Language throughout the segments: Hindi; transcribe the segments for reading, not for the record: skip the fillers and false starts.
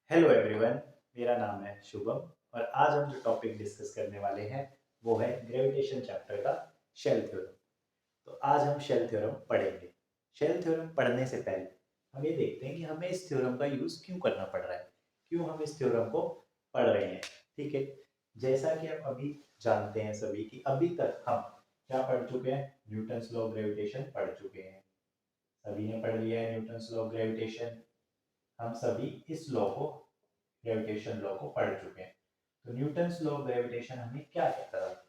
Hello everyone. मेरा नाम है शुभम और आज हम जो टॉपिक डिस्कस करने वाले हैं वो है ग्रेविटेशन चैप्टर का शेल थ्योरम। तो आज हम शेल थ्योरम पढ़ेंगे। शेल थ्योरम पढ़ने से पहले हम ये देखते हैं कि हमें इस थ्योरम का यूज़ क्यों करना पड़ रहा है, क्यों हम इस थ्योरम को पढ़ रहे हैं। ठीक है, जैसा कि हम अभी जानते हैं सभी कि अभी तक हम क्या पढ़ चुके हैं, न्यूटन्स लॉ ऑफ ग्रेविटेशन पढ़ चुके हैं। सभी ने पढ़ लिया है न्यूटन्स लॉ ऑफ ग्रेविटेशन। हम सभी इस लॉ को, ग्रेविटेशन लॉ को पढ़ चुके हैं। तो न्यूटन्स लॉ ऑफ ग्रेविटेशन हमें क्या कहता था?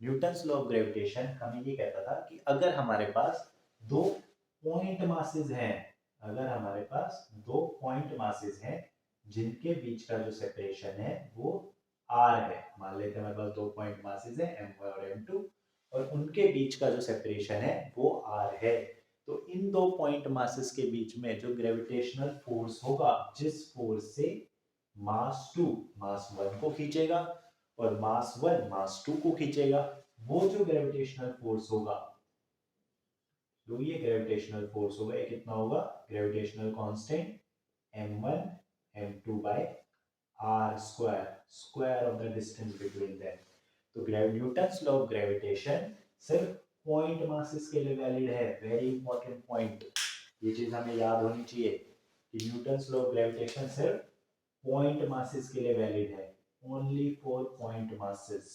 न्यूटन्स लॉ ऑफ ग्रेविटेशन हमें ये कहता था कि अगर हमारे पास दो पॉइंट मासेस हैं, अगर हमारे पास दो पॉइंट मासेस हैं जिनके बीच का जो सेपरेशन है वो आर है। मान लेते हैं हमारे पास दो पॉइंट मासेस हैं m1 और m2 और उनके बीच का जो सेपरेशन है वो आर है। तो इन दो पॉइंट मासेस के बीच में जो ग्रेविटेशनल फोर्स होगा, जिस फोर्स से मास 2 मास 1 को खींचेगा और मास 1 मास 2 को खींचेगा, वो जो ग्रेविटेशनल फोर्स होगा, जो ये ग्रेविटेशनल फोर्स होगा, ये कितना होगा? Gravitational constant m1 m2 by r square, square of the distance between them. तो न्यूटन्स लॉ ऑफ ग्रेविटेशन सिर्फ पॉइंट मासेस के लिए वैलिड है। वेरी इंपॉर्टेंट पॉइंट, ये चीज हमें याद होनी चाहिए कि न्यूटन्स लॉ ऑफ ग्रेविटेशन सिर्फ पॉइंट मासेस के लिए वैलिड है, only for point masses.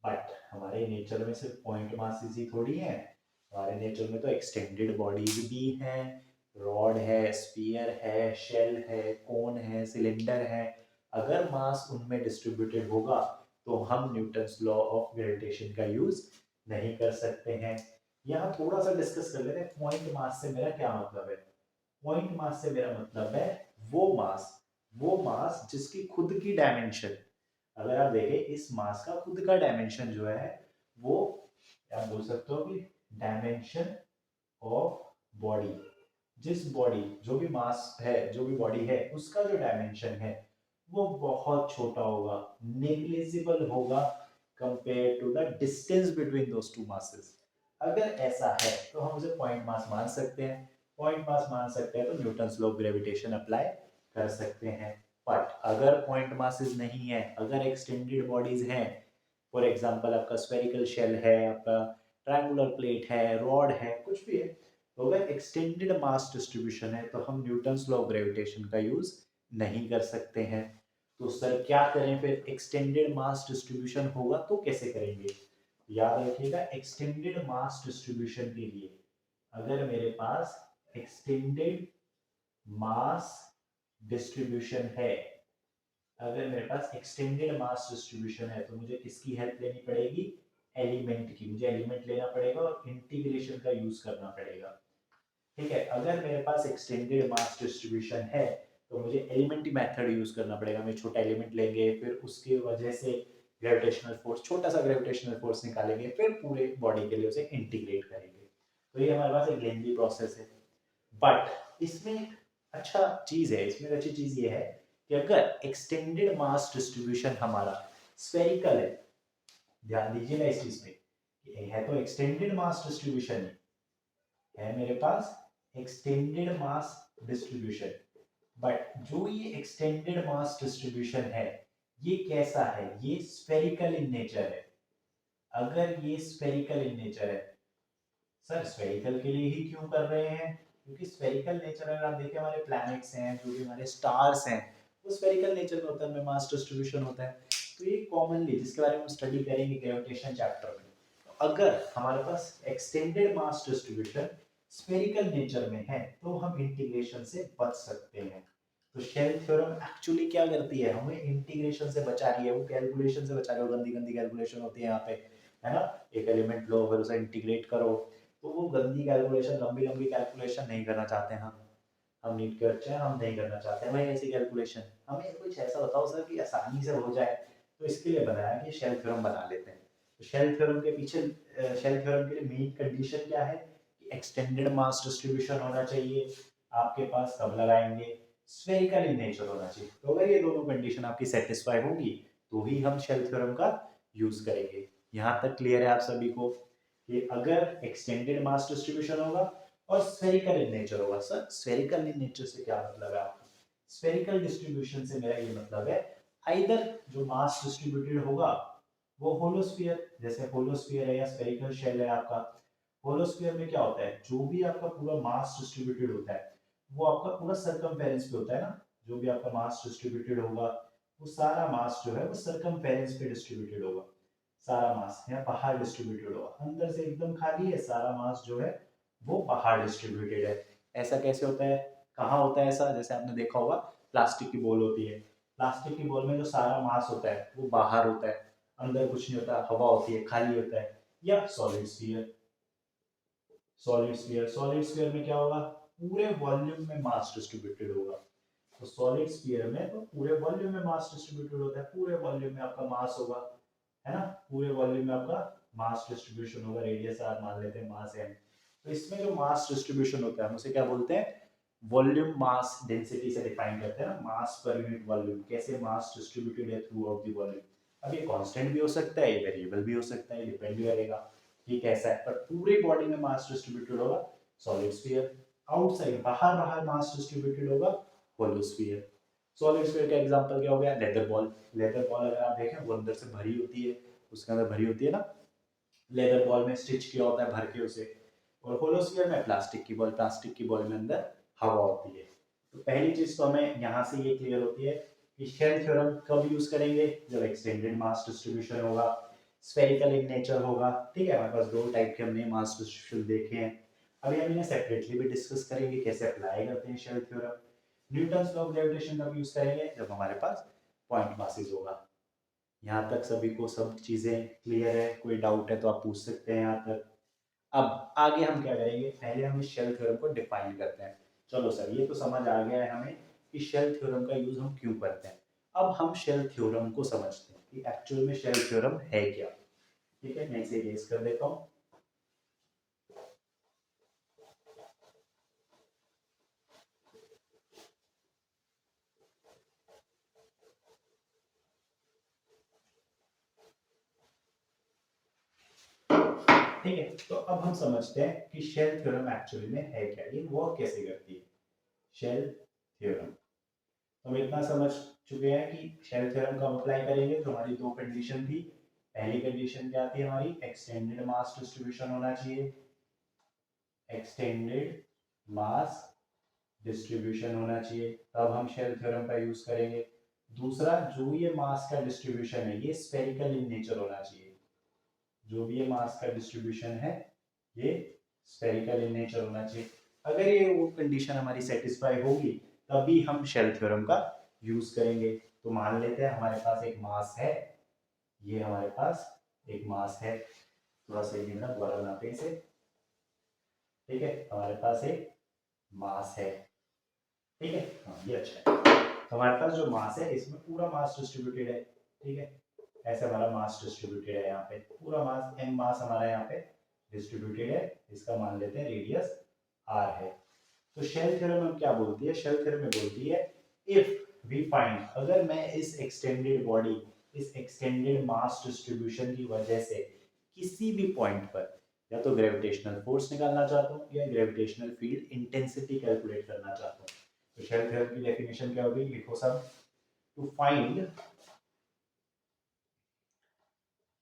But हमारे नेचर में सिर्फ पॉइंट मासेस ही थोड़ी है, हमारे नेचर में तो एक्सटेंडेड बॉडीज भी हैं, रॉड है, स्फीयर है, शेल है, कोन है, सिलेंडर है। अगर मास उनमें डिस्ट्रीब्यूटेड होगा तो हम न्यूटन्स लॉ ऑफ ग्रेविटेशन का यूज नहीं कर सकते हैं। यहाँ थोड़ा सा डिस्कस कर लेते हैं पॉइंट मास से मेरा क्या मतलब है। पॉइंट मास से मेरा मतलब है वो मास जिसकी खुद की डायमेंशन, अगर आप देखें इस मास का खुद का डायमेंशन जो है वो आप बोल सकते हो कि डायमेंशन ऑफ बॉडी, जिस बॉडी, जो भी मास है, जो भी बॉडी है, उसका जो डायमेंशन है वो बहुत छोटा होगा, नेग्लिजिबल होगा compare to the distance between those two masses. अगर ऐसा है तो हम उसे पॉइंट मास मान सकते हैं। पॉइंट मास मान सकते हैं तो Newton's law of gravitation apply कर सकते हैं। बट अगर पॉइंट मासेस नहीं है, अगर एक्सटेंडेड बॉडीज हैं, फॉर एग्जांपल आपका स्फेरिकल शेल है, आपका ट्रायंगुलर प्लेट है, रॉड है, कुछ भी है, तो अगर एक्सटेंडेड मास डिस्ट्रीब्यूशन है तो हम न्यूटन्स लॉ ऑफ ग्रेविटेशन का यूज नहीं कर सकते हैं। तो सर क्या करें फिर? एक्सटेंडेड मास डिस्ट्रीब्यूशन होगा तो कैसे करेंगे? याद रखिएगा, एक्सटेंडेड मास डिस्ट्रीब्यूशन के लिए अगर मेरे पास एक्सटेंडेड मास डिस्ट्रीब्यूशन है, अगर मेरे पास एक्सटेंडेड मास डिस्ट्रीब्यूशन है तो मुझे किसकी हेल्प लेनी पड़ेगी? एलिमेंट की। मुझे एलिमेंट लेना पड़ेगा और इंटीग्रेशन का यूज करना पड़ेगा। ठीक है, अगर मेरे पास एक्सटेंडेड मास डिस्ट्रीब्यूशन है तो मुझे एलिमेंट्री मेथड यूज करना पड़ेगा। मैं छोटा एलिमेंट लेंगे, फिर उसकी वजह से ग्रेविटेशनल फोर्स, छोटा सा ग्रेविटेशनल फोर्स निकालेंगे, फिर पूरे बॉडी के लिए उसे इंटीग्रेट करेंगे। तो ये हमारे पास एक लेंथी प्रोसेस है। बट इसमें एक अच्छा चीज है, इसमें एक अच्छी चीज ये है कि अगर एक्सटेंडेड मास डिस्ट्रीब्यूशन हमारा स्फेरिकल है, ध्यान दीजिए ना इस चीज पे, ये है तो एक्सटेंडेड मास डिस्ट्रीब्यूशन है मेरे पास एक्सटेंडेड मास डिस्ट्रीब्यूशन। बट जो ये एक्सटेंडेड मास डिस्ट्रीब्यूशन है ये कैसा है? ये स्फेरिकल इन नेचर है। अगर ये स्फेरिकल इन नेचर है, सर स्फेरिकल के लिए ही क्यों कर रहे हैं? क्योंकि स्फेरिकल नेचर अगर आप देखें, हमारे प्लैनेट्स हैं, जो भी हमारे स्टार्स हैं, वो स्फेरिकल नेचर में होता है, उनमें मास डिस्ट्रीब्यूशन होता है। तो ये कॉमनली, जिसके बारे में हम स्टडी करेंगे ग्रेविटेशन चैप्टर में, तो अगर हमारे पास extended mass distribution spherical nature में है तो हम इंटीग्रेशन से बच सकते हैं। तो शेल थ्योरम एक्चुअली क्या करती है? हमें इंटीग्रेशन से बचा रही है, वो कैलकुलेशन से बचा रही है। गंदी गंदी कैलकुलेशन होती है यहाँ पे, है ना? एक एलिमेंट लो, फिर उसे इंटीग्रेट करो, तो वो गंदी कैलकुलेशन, लंबी लंबी कैलकुलेशन नहीं करना चाहते हैं हम नीट के बच्चे हैं, हम नहीं करना चाहते हैं भाई ऐसी कैलकुलेशन। हमें कुछ ऐसा बताओ सर कि आसानी से हो जाए, तो इसके लिए बनाया कि शेल थ्योरम बना लेते हैं। तो शेल थ्योरम के पीछे, शेल थ्योरम के लिए मेन कंडीशन क्या है कि एक्सटेंडेड मास डिस्ट्रीब्यूशन होना चाहिए आपके पास, तब लगाएंगे। स्फेरिकल इन नेचर होना चाहिए। तो अगर ये दोनों कंडीशन आपकी सेटिस्फाई होगी तो ही हम शेल थ्योरम का यूज करेंगे। यहाँ तक क्लियर है आप सभी को कि अगर एक्सटेंडेड मास डिस्ट्रीब्यूशन होगा और स्फेरिकल इन नेचर होगा। सर स्फेरिकल इन नेचर से क्या मतलब है आपको? स्फेरिकल डिस्ट्रीब्यूशन से मेरा ये मतलब है आइदर जो मास डिस्ट्रीब्यूटेड होगा वो होलोस्फीयर, जैसे होलोस्फीयर है या स्फेरिकल शेल है आपका। होलोस्फीयर में क्या होता है, जो भी आपका पूरा मास डिस्ट्रीब्यूटेड होता है वो आपका पूरा सरकमफेरेंस पे होता है ना। जो भी आपका मास डिस्ट्रीब्यूटेड होगा वो सारा मास जो है वो सरकमफेरेंस पे डिस्ट्रीब्यूटेड होगा। सारा मास यहाँ बाहर डिस्ट्रीब्यूटेड होगा, अंदर से एकदम खाली है, सारा मास जो है वो बाहर डिस्ट्रीब्यूटेड है। ऐसा कैसे होता है, कहाँ होता है ऐसा, जैसे आपने देखा होगा प्लास्टिक की बॉल होती है, प्लास्टिक की बॉल में जो सारा मास होता है वो बाहर होता है, अंदर कुछ नहीं होता, हवा होती है, खाली होता है। या सॉलिड स्फीयर, सॉलिड स्फीयर में क्या होगा, पूरे वॉल्यूम में मास डिस्ट्रीब्यूटेड होगा। तो सॉलिड स्फीयर में तो पूरे वॉल्यूम में मास डिस्ट्रीब्यूटेड होता है, पूरे वॉल्यूम में आपका मास होगा, है ना, पूरे वॉल्यूम में आपका मास डिस्ट्रीब्यूशन होगा। रेडियस आर मान लेते हैं, मास एम। तो इसमें जो मास डिस्ट्रीब्यूशन होता है हम उसे क्या बोलते हैं, वॉल्यूम मास डेंसिटी से डिफाइन करते हैं ना, मास पर यूनिट वॉल्यूम, कैसे मास डिस्ट्रीब्यूटेड है थ्रू आउट द वॉल्यूम। अब ये कांस्टेंट भी हो सकता है, ये वेरिएबल भी हो सकता है, डिपेंड भी करेगा कि कैसा है, पर पूरी बॉडी में मास डिस्ट्रीब्यूटेड होगा सॉलिड स्फीयर। आउटसाइड बाहर बाहर मास डिस्ट्रीब्यूटेड होगा होलोस्फीयर। सॉलिड स्फीयर का एग्जांपल क्या हो गया, लेदर बॉल। लेदर बॉल अगर आप देखें वो अंदर से भरी होती है, उसके अंदर भरी होती है ना, लेदर बॉल में स्टिच किया होता है भर के उसे। और होलोस्फीयर में प्लास्टिक की बॉल, प्लास्टिक की बॉल में अंदर हवा होती है। तो पहली चीज तो हमें यहाँ से ये क्लियर होती है कि शेल थ्योरम कब यूज करेंगे, जब एक्सटेंडेड मास डिस्ट्रीब्यूशन होगा, स्फेरिकल इन नेचर होगा। ठीक है, हमारे पास दो टाइप के हमने मास डिस्ट्रीब्यूशन देखे हैं। अभी हम इन्हें सेपरेटली भी डिस्कस करेंगे कैसे अप्लाई करते हैं shell theorem. Newton's law of gravitation का यूज करेंगे जब हमारे पास पॉइंट मासेस होगा। यहाँ तक सभी को सब चीजें क्लियर है, कोई डाउट है तो आप पूछ सकते हैं यहाँ तक। अब आगे हम क्या करेंगे, पहले हम इस शेल थ्योरम को डिफाइन करते हैं। चलो सर ये तो समझ आ गया है हमें कि शेल थ्योरम का यूज हम क्यों करते हैं। अब हम शेल थ्योरम को समझते हैं कि एक्चुअल में शेल थ्योरम है क्या। ठीक है, मैं इसे इरेज कर देता हूँ। ठीक है, तो अब हम समझते हैं कि शेल थ्योरम एक्चुअली में है क्या, ये वर्क कैसे करती है शेल थ्योरम। तो हम इतना समझ चुके हैं कि शेल थ्योरम कब अप्लाई करेंगे, तो हमारी दो कंडीशन थी। पहली कंडीशन क्या थी हमारी, एक्सटेंडेड मास डिस्ट्रीब्यूशन होना चाहिए, एक्सटेंडेड मास डिस्ट्रीब्यूशन होना चाहिए, तब हम शेल थ्योरम का यूज करेंगे। दूसरा, जो ये मास का डिस्ट्रीब्यूशन है ये स्फेरिकल इन नेचर होना चाहिए, जो भी ये मास का डिस्ट्रीब्यूशन है ये स्फेरिकल इन नेचर होना चाहिए। अगर ये वो कंडीशन हमारी सेटिस्फाई होगी तभी हम शेल थ्योरम का यूज करेंगे। तो मान लेते हैं हमारे पास एक मास है, ये हमारे पास एक मास है, थोड़ा सा ये ना दोबारा बनाते हैं इसे। ठीक है, हमारे पास एक मास है, ठीक है, हाँ ये अच्छा है। तो हमारे पास जो मास है इसमें पूरा मास डिस्ट्रीब्यूटेड है। ठीक है, ऐसे हमारा मास डिस्ट्रीब्यूटेड है, यहाँ पे पूरा मास एम मास हमारा यहाँ पे डिस्ट्रीब्यूटेड है। इसका मान लेते हैं रेडियस आर है। तो शेल थ्योरम हम क्या बोलती है, शेल थ्योरम में बोलती है इफ वी फाइंड, अगर मैं इस एक्सटेंडेड बॉडी, इस एक्सटेंडेड मास डिस्ट्रीब्यूशन की वजह से किसी भी पॉइंट पर या तो ग्रेविटेशनल फोर्स निकालना चाहता हूँ या ग्रेविटेशनल फील्ड इंटेंसिटी कैलकुलेट करना चाहता हूँ। तो शेल थ्योरम की डेफिनेशन क्या होगी, लिखो सब, to find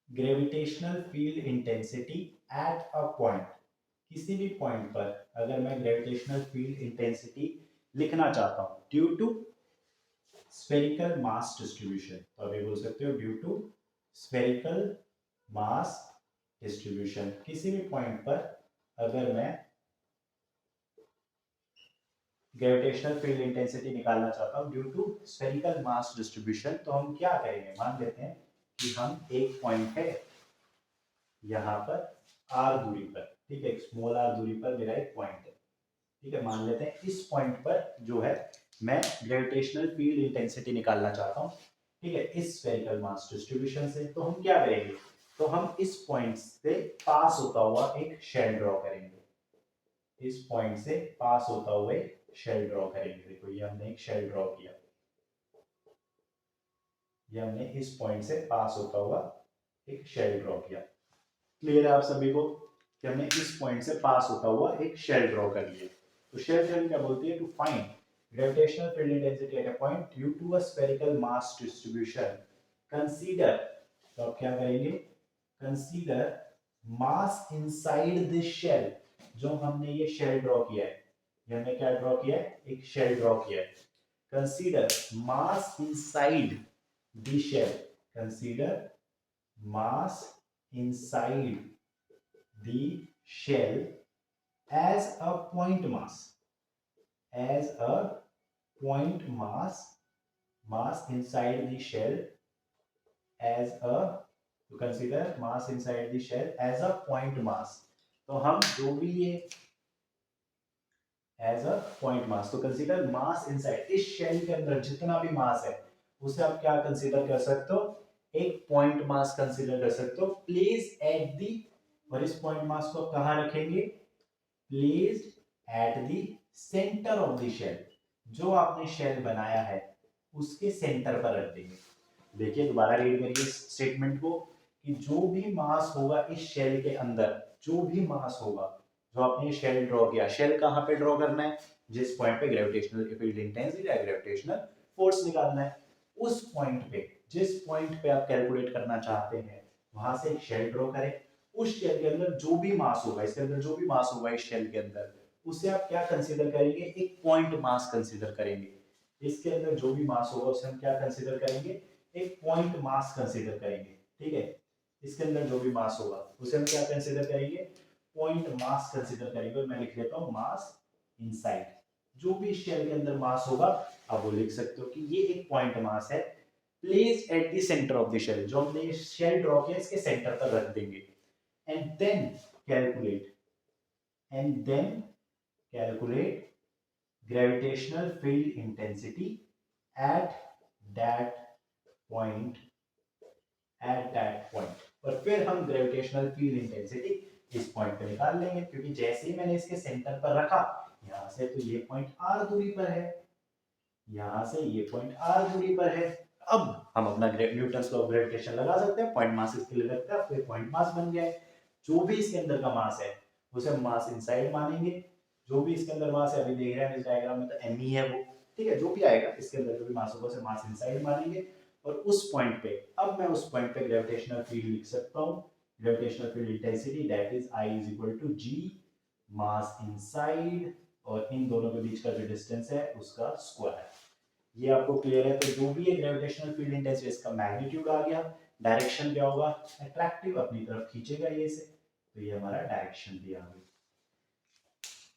gravitational field intensity at a point, किसी भी पॉइंट पर अगर मैं ग्रेविटेशनल फील्ड इंटेंसिटी लिखना चाहता हूं due to spherical mass distribution, तो अभी बोल सकते हो due to spherical mass distribution, किसी भी पॉइंट पर अगर मैं ग्रेविटेशनल फील्ड इंटेंसिटी निकालना चाहता हूं due to spherical mass distribution, तो हम क्या करेंगे, मान लेते हैं कि हम एक पॉइंट है यहाँ पर आर दूरी पर, ठीक है, स्मॉल आर दूरी पर मेरा एक पॉइंट है। ठीक है, मान लेते हैं इस पॉइंट पर जो है मैं ग्रेविटेशनल फील्ड इंटेंसिटी निकालना चाहता हूँ, ठीक है, इस स्फेरिकल मास डिस्ट्रीब्यूशन से। तो हम क्या करेंगे, तो हम इस पॉइंट से पास होता हुआ एक शेल ड्रॉ करेंगे, इस पॉइंट से पास होता हुआ एक शेल ड्रॉ करेंगे। देखो ये हमने एक शेल ड्रॉ किया, ये हमने इस पॉइंट से पास होता हुआ एक शेल ड्रॉ किया। क्लियर है आप सभी को कि हमने इस पॉइंट से पास होता हुआ एक शेल ड्रॉ कर लिया। तो शेल थ्योरम क्या बोलती है, to find gravitational field intensity at a point due to a spherical mass distribution. Consider, तो आप क्या करेंगे, consider mass inside this shell. जो हमने ये शेल ड्रॉ किया है, ये हमने क्या ड्रॉ किया है, एक शेल ड्रॉ किया है। Consider mass inside the shell, consider mass inside the shell as a point mass, as a point mass inside the shell as a, to consider mass inside the shell as a point mass। तो हम जो भी ये एज अ पॉइंट मास, तो कंसीडर मास इनसाइड, इस शेल के अंदर जितना भी मास है उसे आप क्या कंसीडर कर सकते हो, एक पॉइंट मास कंसीडर कर सकते हो। प्लेस एट दी, और इस पॉइंट मास को कहां रखेंगे, placed at the centre of the shell, जो आपने शेल बनाया है उसके सेंटर पर रख देंगे। देखिए दोबारा रीड करिए इस स्टेटमेंट को, कि जो भी मास होगा इस शेल के अंदर, जो भी मास होगा, जो आपने शेल ड्रॉ किया, शेल कहां पे ड्रॉ करना है, जिस पॉइंट पे ग्रेविटेशनल फील्ड इंटेंसिटी या ग्रेविटेशनल फोर्स निकालना है, उस पॉइंट पे, जिस पॉइंट पे आप कैलकुलेट करना चाहते हैं वहां से एक शेल ड्रॉ करें। उस शेल के अंदर जो भी मास होगा, इसके अंदर जो भी मास होगा इस शेल के अंदर, उसे आप क्या कंसीडर करेंगे, एक पॉइंट मास कंसीडर करेंगे। इसके अंदर जो भी मास होगा उसे हम क्या कंसीडर करेंगे, एक पॉइंट मास कंसीडर करेंगे। ठीक है, इसके अंदर जो भी मास होगा उसे हम क्या कंसीडर करेंगे, पॉइंट मास कंसीडर करेंगे। और मैं लिख लेता हूं मास इनसाइड, जो भी शेल के अंदर मास होगा आप वो लिख सकते हो कि ये एक पॉइंट मास है। Place at the centre of the shell, जो हमने ये शेल ड्रॉ किया इसके सेंटर पर रख देंगे। And then calculate, and then calculate gravitational field intensity at that point, at that point। और फिर हम ग्रेविटेशनल फील्ड इंटेंसिटी इस पॉइंट पे निकाल लेंगे, क्योंकि जैसे ही मैंने इसके सेंटर पर रखा, यहां से तो ये पॉइंट r दूरी पर है, यहां से ये पॉइंट r दूरी पर है। अब हम अपना न्यूटन्स लॉ ऑफ ग्रेविटेशन लगा सकते हैं, पॉइंट मास इसके लिए लगता है, फिर पॉइंट मास बन गया है। जो भी इसके अंदर का मास है उसे हम मास इनसाइड मानेंगे। जो भी इसके अंदर मास है, अभी देख रहे हैं इस डायग्राम में तो m ही है वो, ठीक है, जो भी आएगा इसके अंदर जो भी मास होगा उसे मास इनसाइड मानेंगे। और उस पॉइंट पे, अब मैं उस पॉइंट पे ग्रेविटेशनल फील्ड लिख सकता हूं, gravitational field intensity that is I is equal to g mass inside, और इन दोनों के बीच का जो डिस्टेंस है उसका स्क्वायर। ये आपको क्लियर है। तो जो भी है ग्रेविटेशनल फील्ड इंटेंसिटी, इसका मैग्नीट्यूड आ गया, डायरेक्शन क्या होगा, अट्रैक्टिव, अपनी तरफ खींचेगा ये से, तो ये हमारा डायरेक्शन दिया गया।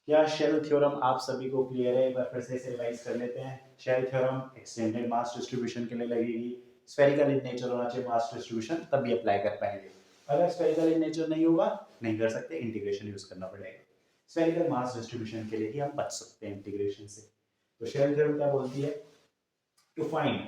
क्या शेल थ्योरम आप सभी को क्लियर है, एक बार फिर से इसे रिवाइज कर लेते हैं। Shell theorem extended mass distribution के लिए लगेगी, स्फेरिकल इन नेचर होना चाहिए मास डिस्ट्रीब्यूशन, तभी अप्लाई कर पाएंगे। अगर स्फेरिकल इन नेचर नहीं होगा, नहीं कर सकते, इंटीग्रेशन यूज करना पड़ेगा। स्फेरिकल मास डिस्ट्रीब्यूशन के लिए ही हम बच सकते हैं इंटीग्रेशन से। तो शेल थ्योरम क्या बोलती है, to find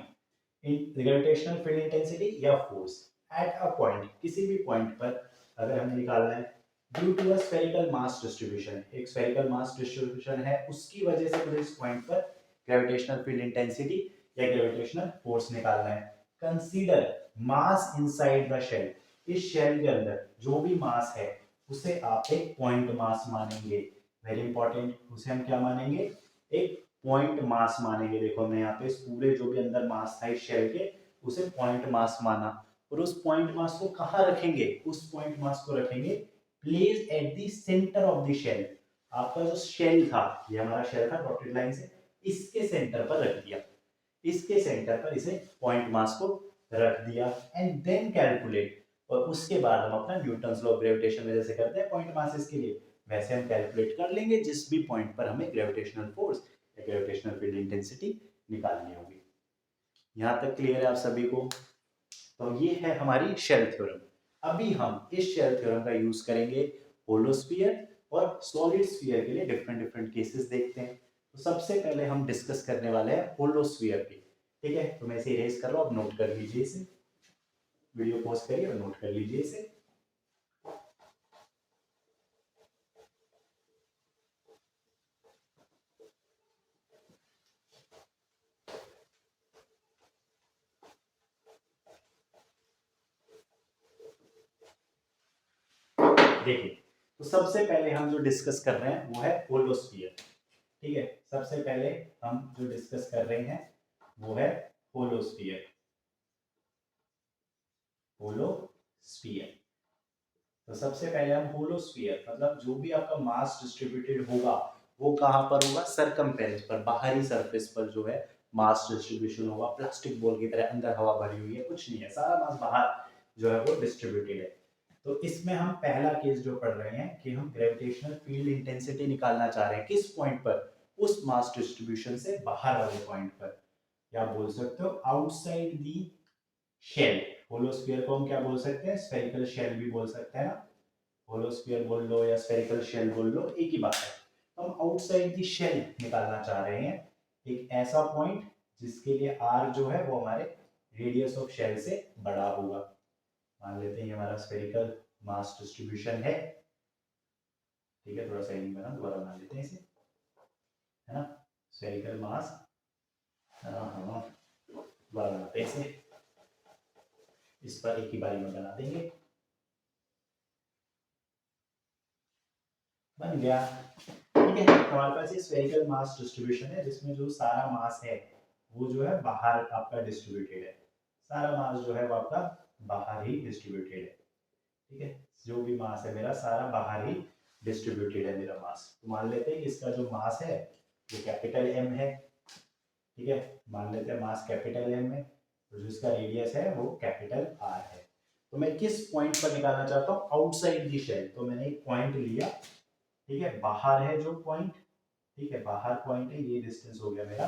gravitational field intensity या फोर्स एट अ पॉइंट, किसी भी पॉइंट पर अगर हमें निकालना है, due to a spherical mass distribution, एक स्फेरिकल मास डिस्ट्रीब्यूशन है उसकी वजह से मुझे इस पॉइंट पर ग्रेविटेशनल फील्ड इंटेंसिटी या ग्रेविटेशनल फोर्स निकालना है। Consider mass inside the shell, इस शेल के अंदर जो भी मास है उसे आप एक पॉइंट मास मानेंगे। वेरी इंपॉर्टेंट, उसे हम क्या मानेंगे, एक पॉइंट मास मानेंगे। देखो मैं यहाँ पे इस पूरे जो भी अंदर मास था इस शेल के, उसे पॉइंट मास माना। और उस पॉइंट मास को कहाँ रखेंगे, उस पॉइंट मास को रखेंगे place at the centre of the shell. आपका जो शेल था, ये हमारा शेल था डॉटेड लाइन से, इसके सेंटर पर रख दिया, इसके सेंटर पर इसे पॉइंट मास को रख दिया। एंड देन कैलकुलेट, और उसके बाद हम अपना न्यूटन्स लॉ ऑफ ग्रेविटेशन में जैसे करते हैं पॉइंट मासेस के लिए, वैसे हम कैलकुलेट कर लेंगे जिस भी पॉइंट पर हमें ग्रेविटेशनल फोर्स या ग्रेविटेशनल फील्ड इंटेंसिटी निकालनी होगी। यहां तक क्लियर है आप सभी को। तो ये है हमारी शेल थ्योरम। अभी हम इस शेल थ्योरम का यूज करेंगे होलोस्फीयर और सॉलिड स्फीयर के लिए, डिफरेंट डिफरेंट केसेस देखते हैं। तो सबसे पहले हम डिस्कस करने वाले हैं होलोस्फीयर की। ठीक है, तो मैं इसे इरेज कर रहा हूं, आप नोट कर लीजिए इसे, वीडियो पॉज करिए और नोट कर लीजिए इसे। देखिए, तो सबसे पहले हम जो डिस्कस कर रहे हैं वो है होलोस्फीयर। ठीक है, सबसे पहले हम जो डिस्कस कर रहे हैं वो है होलोस्फीयर। होलोस्फीयर, तो सबसे पहले हम होलोस्फीयर मतलब जो भी आपका मास डिस्ट्रीब्यूटेड होगा वो कहाँ पर होगा, सरकमफेरेंस पर, बाहरी सरफेस पर जो है मास डिस्ट्रीब्यूशन होगा। प्लास्टिक बॉल की तरह अंदर हवा भरी हुई है, कुछ नहीं है, सारा मास बाहर जो है वो डिस्ट्रीब्यूटेड है। तो इसमें हम पहला केस जो पढ़ रहे हैं कि हम ग्रेविटेशनल फील्ड इंटेंसिटी निकालना चाह रहे हैं, किस पॉइंट पर, उस मास डिस्ट्रीब्यूशन से बाहर वाले पॉइंट पर, या बोल सकते हो आउटसाइड दी शेल। होलोस्फीयर को हम क्या बोल सकते हैं, स्फेरिकल शेल भी बोल सकते हैं ना, होलोस्फीयर बोल लो या स्फेरिकल शेल बोल लो, एक ही बात है। तो हम आउटसाइड दी शेल निकालना चाह रहे हैं, एक ऐसा पॉइंट जिसके लिए आर जो है वो हमारे रेडियस ऑफ शेल से बड़ा होगा। मान लेते हैं ये हमारा स्फेरिकल मास डिस्ट्रीब्यूशन है, ठीक है, थोड़ा सा नहीं बना, दोबारा बना लेते हैं इसे, है ना, स्फेरिकल मास, दोबारा बनाते हैं इसे, इस पर एक ही बारी में बना देंगे, बन गया। ठीक है, हमारे पास ये स्फेरिकल मास डिस्ट्रीब्यूशन है जिसमें जो सारा मास है वो जो है बाहर आपका डिस्ट्रीब्यूटेड है, सारा मास जो है वो आपका बाहर ही डिस्ट्रीब्यूटेड है। ठीक है, जो भी मास है मेरा सारा बाहर ही डिस्ट्रीब्यूटेड है मेरा मास। तो मान लेते हैं कि इसका जो मास है वो कैपिटल एम है, ठीक है, मान लेते हैं मास कैपिटल एम है, तो जो इसका रेडियस है वो कैपिटल आर है। तो मैं किस पॉइंट पर निकालना चाहता हूँ, आउटसाइड दी शेल। तो मैंने एक पॉइंट लिया, ठीक है, बाहर है जो पॉइंट, ठीक है, बाहर पॉइंट है, ये डिस्टेंस हो गया मेरा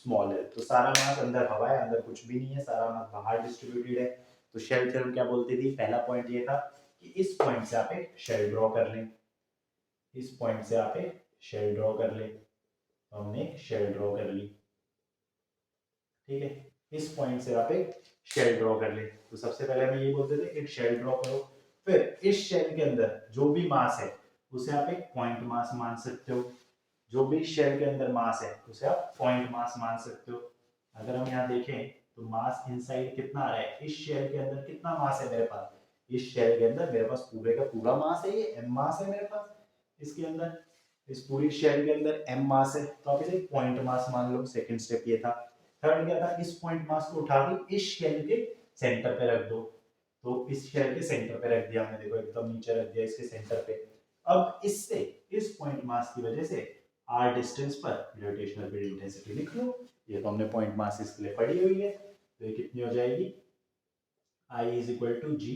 स्मॉल है। तो सारा मास अंदर हवा है, अंदर कुछ भी नहीं है, सारा मास बाहर डिस्ट्रीब्यूटेड है। तो शेल थ्योरम क्या बोलती थी, पहला पॉइंट ये था कि इस पॉइंट से आप एक शेल ड्रॉ कर लें, इस पॉइंट से आप एक शेल ड्रॉ कर लें। तो हमने एक शेल ड्रॉ कर ली, ठीक है, इस पॉइंट से आप एक शेल ड्रॉ कर ले। तो सबसे पहले हमें ये बोलते थे एक शेल ड्रॉ करो, फिर इस शेल के अंदर जो भी मास है उसे आप एक पॉइंट मास मान सकते हो, जो भी शेल के अंदर मास है उसे आप पॉइंट मास मान सकते हो। अगर हम यहाँ देखें तो मास इनसाइड कितना आ रहा है, इस शेल के अंदर कितना मास है मेरे पास, इस शेल के अंदर मेरे पास पूरे का पूरा मास है, ये एम मास है मेरे पास इसके अंदर, इस पूरी शेल के अंदर एम मास है, तो आप इसे पॉइंट मास मान लो। सेकंड स्टेप ये था। थर्ड क्या था, इस पॉइंट मास को उठा के इस शेल के सेंटर पे रख दो। तो इस शेल के सेंटर पे रख दिया हमने, देखो एकदम नीचे रख दिया इसके सेंटर पे। अब इससे इस पॉइंट मास की वजह से आर डिस्टेंस पर ग्रेविटेशनल फील्ड इंटेंसिटी लिख लो। ये तो हमने पॉइंट मास इसके लिए पढ़ी हुई है, तो ये कितनी हो जाएगी, I is equal to G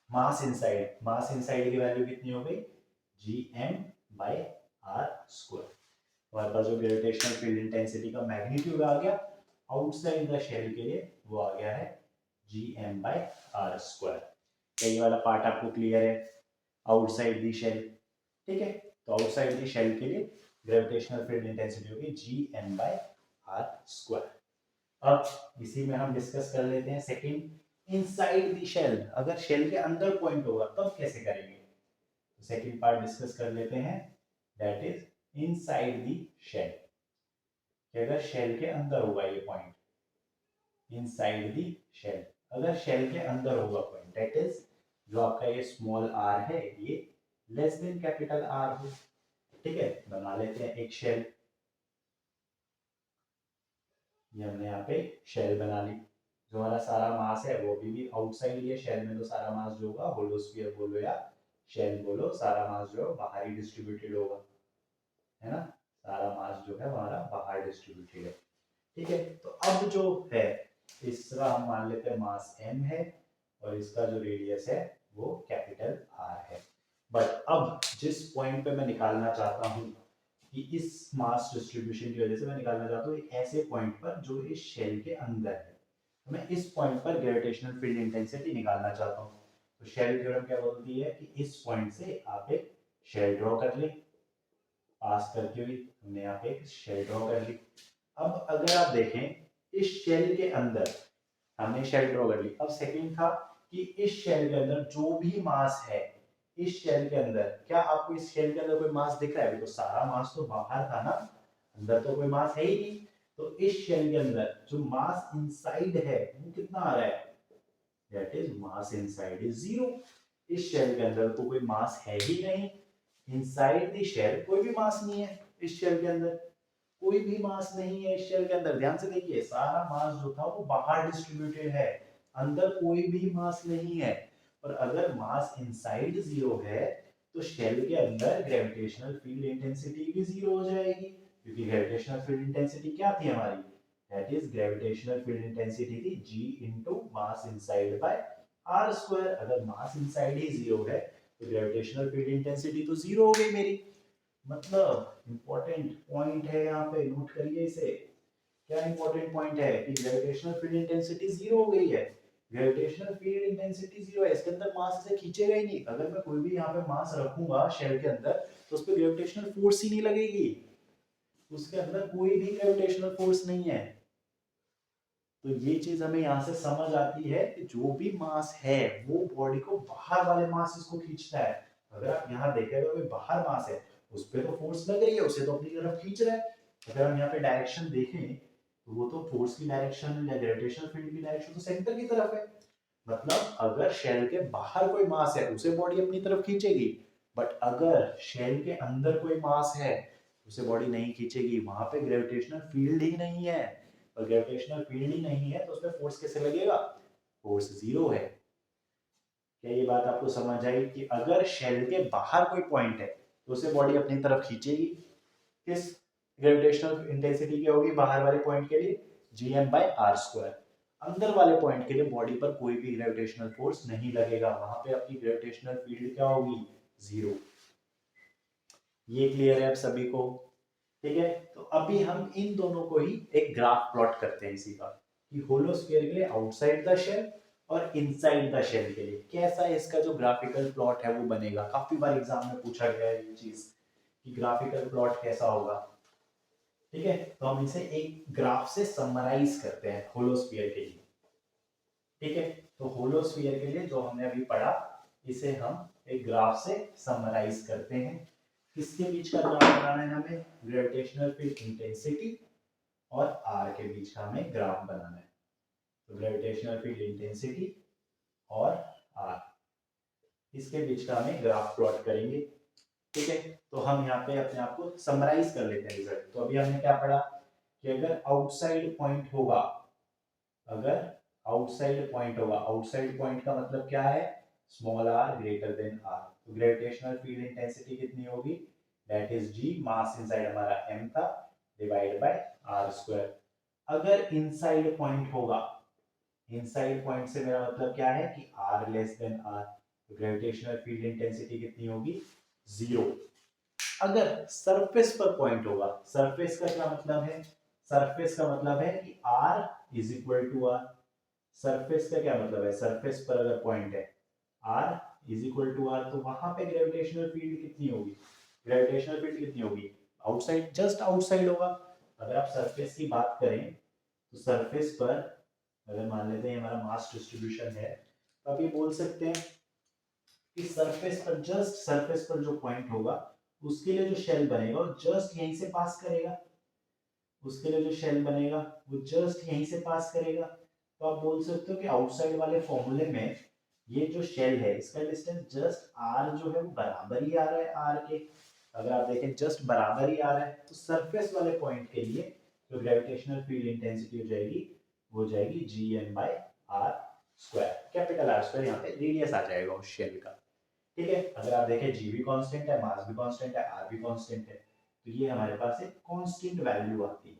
mass inside, mass inside की वैल्यू कितनी हो गई, G M by R square. हमारे पास जो ग्रेविटेशनल फील्ड इंटेंसिटी का मैग्नीट्यूड आ गया आउटसाइड द शेल के लिए वो आ गया है G M by R square. ये वाला पार्ट आपको क्लियर है, आउटसाइड दी शेल, ठीक है। तो आउटसाइड दी शेल के लिए ग्रेविटेशनल फील्ड इंटेंसिटी होगी G M by R square. अब इसी में हम डिस्कस कर लेते हैं सेकंड, इनसाइड दी शेल, अगर शेल के अंदर पॉइंट होगा तब कैसे करेंगे। तो सेकंड पार्ट डिस्कस कर लेते हैं, that is inside the shell. अगर शेल के अंदर होगा ये पॉइंट, इनसाइड दी शेल, अगर शेल के अंदर होगा पॉइंट, दैट इज जो आपका ये स्मॉल आर है ये लेस देन कैपिटल आर हो, ठीक है। बना लेते हैं एक शेल, ये हमने यहाँ पे शेल बना ली। जो हमारा सारा मास है वो भी आउटसाइड ये शेल में, तो सारा मास जो होगा, होलोस्फीयर बोलो या शेल बोलो, सारा मास जो है बाहर ही डिस्ट्रीब्यूटेड होगा, है ना, सारा मास जो है हमारा बाहर डिस्ट्रीब्यूटेड है, ठीक है। तो अब जो है इसका हम मान लेते हैं मास m है और इसका जो रेडियस है वो कैपिटल R है। बट अब जिस पॉइंट पे मैं निकालना चाहता हूँ कि इस मास डिस्ट्रीब्यूशन की वजह से मैं निकालना चाहता हूँ एक ऐसे पॉइंट पर जो इस शेल के अंदर है, तो मैं इस पॉइंट पर ग्रेविटेशनल फील्ड इंटेंसिटी निकालना चाहता हूँ। तो शेल थ्योरम क्या बोलती है कि इस पॉइंट से आप एक शेल ड्रॉ कर ले, पास करती हुई हमने यहाँ पे एक शेल ड्रॉ कर ली। अब अगर आप देखें इस शेल के अंदर हमने शेल ड्रॉ कर ली, अब सेकंड था कि इस शेल के अंदर जो भी मास है, इस शेल के अंदर क्या आपको इस शेल के अंदर कोई मास दिख रहा है, तो सारा मास तो बाहर था ना, अंदर तो कोई मास है ही नहीं। तो इस शेल के अंदर जो मास इनसाइड है वो कितना आ रहा है, that is mass inside is zero. इस शेल के अंदर तो कोई मास है ही नहीं, इनसाइड द शेल कोई भी मास नहीं है इस शेल के अंदर, कोई भी मास नहीं है इस शेल के अंदर। ध्यान से देखिए, सारा मास जो था वो बाहर डिस्ट्रीब्यूटेड है, अंदर कोई भी मास नहीं है। और अगर मास इनसाइड जीरो है तो शेल के अंदर ग्रेविटेशनल फील्ड इंटेंसिटी भी जीरो हो जाएगी, क्योंकि ग्रेविटेशनल फील्ड इंटेंसिटी क्या थी हमारी, that is gravitational field intensity थी g into mass inside by r square. अगर मास इनसाइड ही जीरो है तो ग्रेविटेशनल फील्ड इंटेंसिटी तो जीरो हो गई मेरी। मतलब इंपॉर्टेंट पॉइंट है यहाँ पे, नोट करिए इसे। क्या इंपॉर्टेंट पॉइंट है कि ग्रेविटेशनल फील्ड इंटेंसिटी जीरो हो गई है। ग्रेविटेशनल फील्ड इंटेंसिटी जीरो है, इसके अंदर मास से खींचेगा ही नहीं। अगर मैं कोई भी यहाँ पे मास रखूंगा शेल के अंदर तो उस पर ग्रेविटेशनल फोर्स ही नहीं लगेगी, उसके अंदर कोई भी ग्रेविटेशनल फोर्स नहीं है। तो ये चीज हमें यहाँ से समझ आती है कि जो भी मास है वो बॉडी को बाहर वाले मास को खींचता है। अगर आप यहाँ देखेगा कोई बाहर मास है उस पर तो फोर्स लग रही है, उसे तो अपनी तरफ खींच रहा है। अगर हम यहाँ पे डायरेक्शन देखें तो वो तो फोर्स की डायरेक्शन या ग्रेविटेशनल फील्ड की डायरेक्शन तो सेंटर की तरफ है। मतलब अगर शेल के बाहर कोई मास है उसे बॉडी अपनी तरफ खींचेगी, बट अगर शेल के अंदर कोई मास है उसे बॉडी नहीं खींचेगी, वहां पे ग्रेविटेशनल फील्ड ही नहीं है। और ग्रेविटेशनल फील्ड ही नहीं है तो उसमें फोर्स कैसे लगेगा, फोर्स जीरो है। क्या ये बात आपको समझ आई कि अगर शेल के बाहर कोई पॉइंट है तो उसे बॉडी अपनी तरफ खींचेगी, किस ग्रेविटेशनल इंटेंसिटी क्या होगी बाहर वाले पॉइंट के लिए, gm/r²। अंदर वाले पॉइंट के लिए बॉडी पर कोई भी ग्रेविटेशनल फोर्स नहीं लगेगा, वहां पे आपकी ग्रेविटेशनल फील्ड क्या होगी, जीरो। ये क्लियर है आप सभी को? ठीक है, तो अभी हम इन दोनों को ही एक ग्राफ प्लॉट करते हैं इसी का, कि होलोस्फीयर के लिए आउटसाइड द शेल और इनसाइड द शेल के लिए कैसा इसका जो ग्राफिकल प्लॉट है वो बनेगा। काफी बार एग्जाम में पूछा गया है ये चीज कि ग्राफिकल प्लॉट कैसा होगा। ठीक है, तो हम इसे एक ग्राफ से समराइज करते हैं होलोस्फीयर के लिए। ठीक है, तो होलोस्फीयर के लिए जो हमने अभी पढ़ा इसे हम एक ग्राफ से समराइज करते हैं। किसके बीच का ग्राफ बनाना है हमें, ग्रेविटेशनल फील्ड इंटेंसिटी और आर के बीच का हमें ग्राफ बनाना है। तो ग्रेविटेशनल फील्ड इंटेंसिटी और आर, इसके बीच का हमें ग्राफ प्लॉट करेंगे। ठीक है, तो हम यहाँ पे अपने आप को समराइज कर लेते हैं रिजल्ट। तो अभी हमने क्या पढ़ा कि अगर आउटसाइड पॉइंट होगा, अगर आउटसाइड पॉइंट होगा, आउटसाइड पॉइंट का मतलब क्या है, small R greater than R, तो ग्रेविटेशनल फील्ड इंटेंसिटी कितनी होगी, that is G, mass inside हमारा m था, डिवाइड बाय r²। अगर इनसाइड पॉइंट होगा, इनसाइड पॉइंट से मेरा मतलब क्या है कि r लेस देन r, तो ग्रेविटेशनल फील्ड इंटेंसिटी कितनी होगी, जीरो। अगर सरफेस पर पॉइंट होगा, सरफेस का क्या मतलब है, सरफेस का मतलब है कि r is equal to r। Surface का क्या मतलब है, सरफेस पर अगर पॉइंट है r is equal to r, तो वहां पे ग्रेविटेशनल फील्ड कितनी होगी, ग्रेविटेशनल फील्ड कितनी होगी, आउटसाइड, जस्ट आउटसाइड होगा। अगर आप सरफेस की बात करें तो सरफेस पर अगर मान लेते हैं हमारा मास डिस्ट्रीब्यूशन है, तो आप ये बोल सकते हैं कि सरफेस पर, जस्ट सरफेस पर जो पॉइंट होगा उसके लिए जो शेल बनेगा वो जस्ट यहीं से पास करेगा, उसके लिए जो शेल बनेगा वो जस्ट यहीं से पास करेगा। तो आप बोल सकते हो कि आउटसाइड वाले फॉर्मूले में ये जो शेल है इसका डिस्टेंस जस्ट r जो है वो बराबर ही आ रहा है r के। अगर आप देखें जस्ट बराबर ही आ रहा है तो सरफेस वाले पॉइंट के लिए जो ग्रेविटेशनल फील्ड इंटेंसिटी हो जाएगी वो हो जाएगी gm/r²। कैपिटल R² यहाँ पे रेडियस आ जाएगा उस शेल का। ठीक है, अगर आप देखें g भी कांस्टेंट है, मास भी कांस्टेंट है, r भी कांस्टेंट है, तो ये हमारे पास एक कांस्टेंट वैल्यू आती है।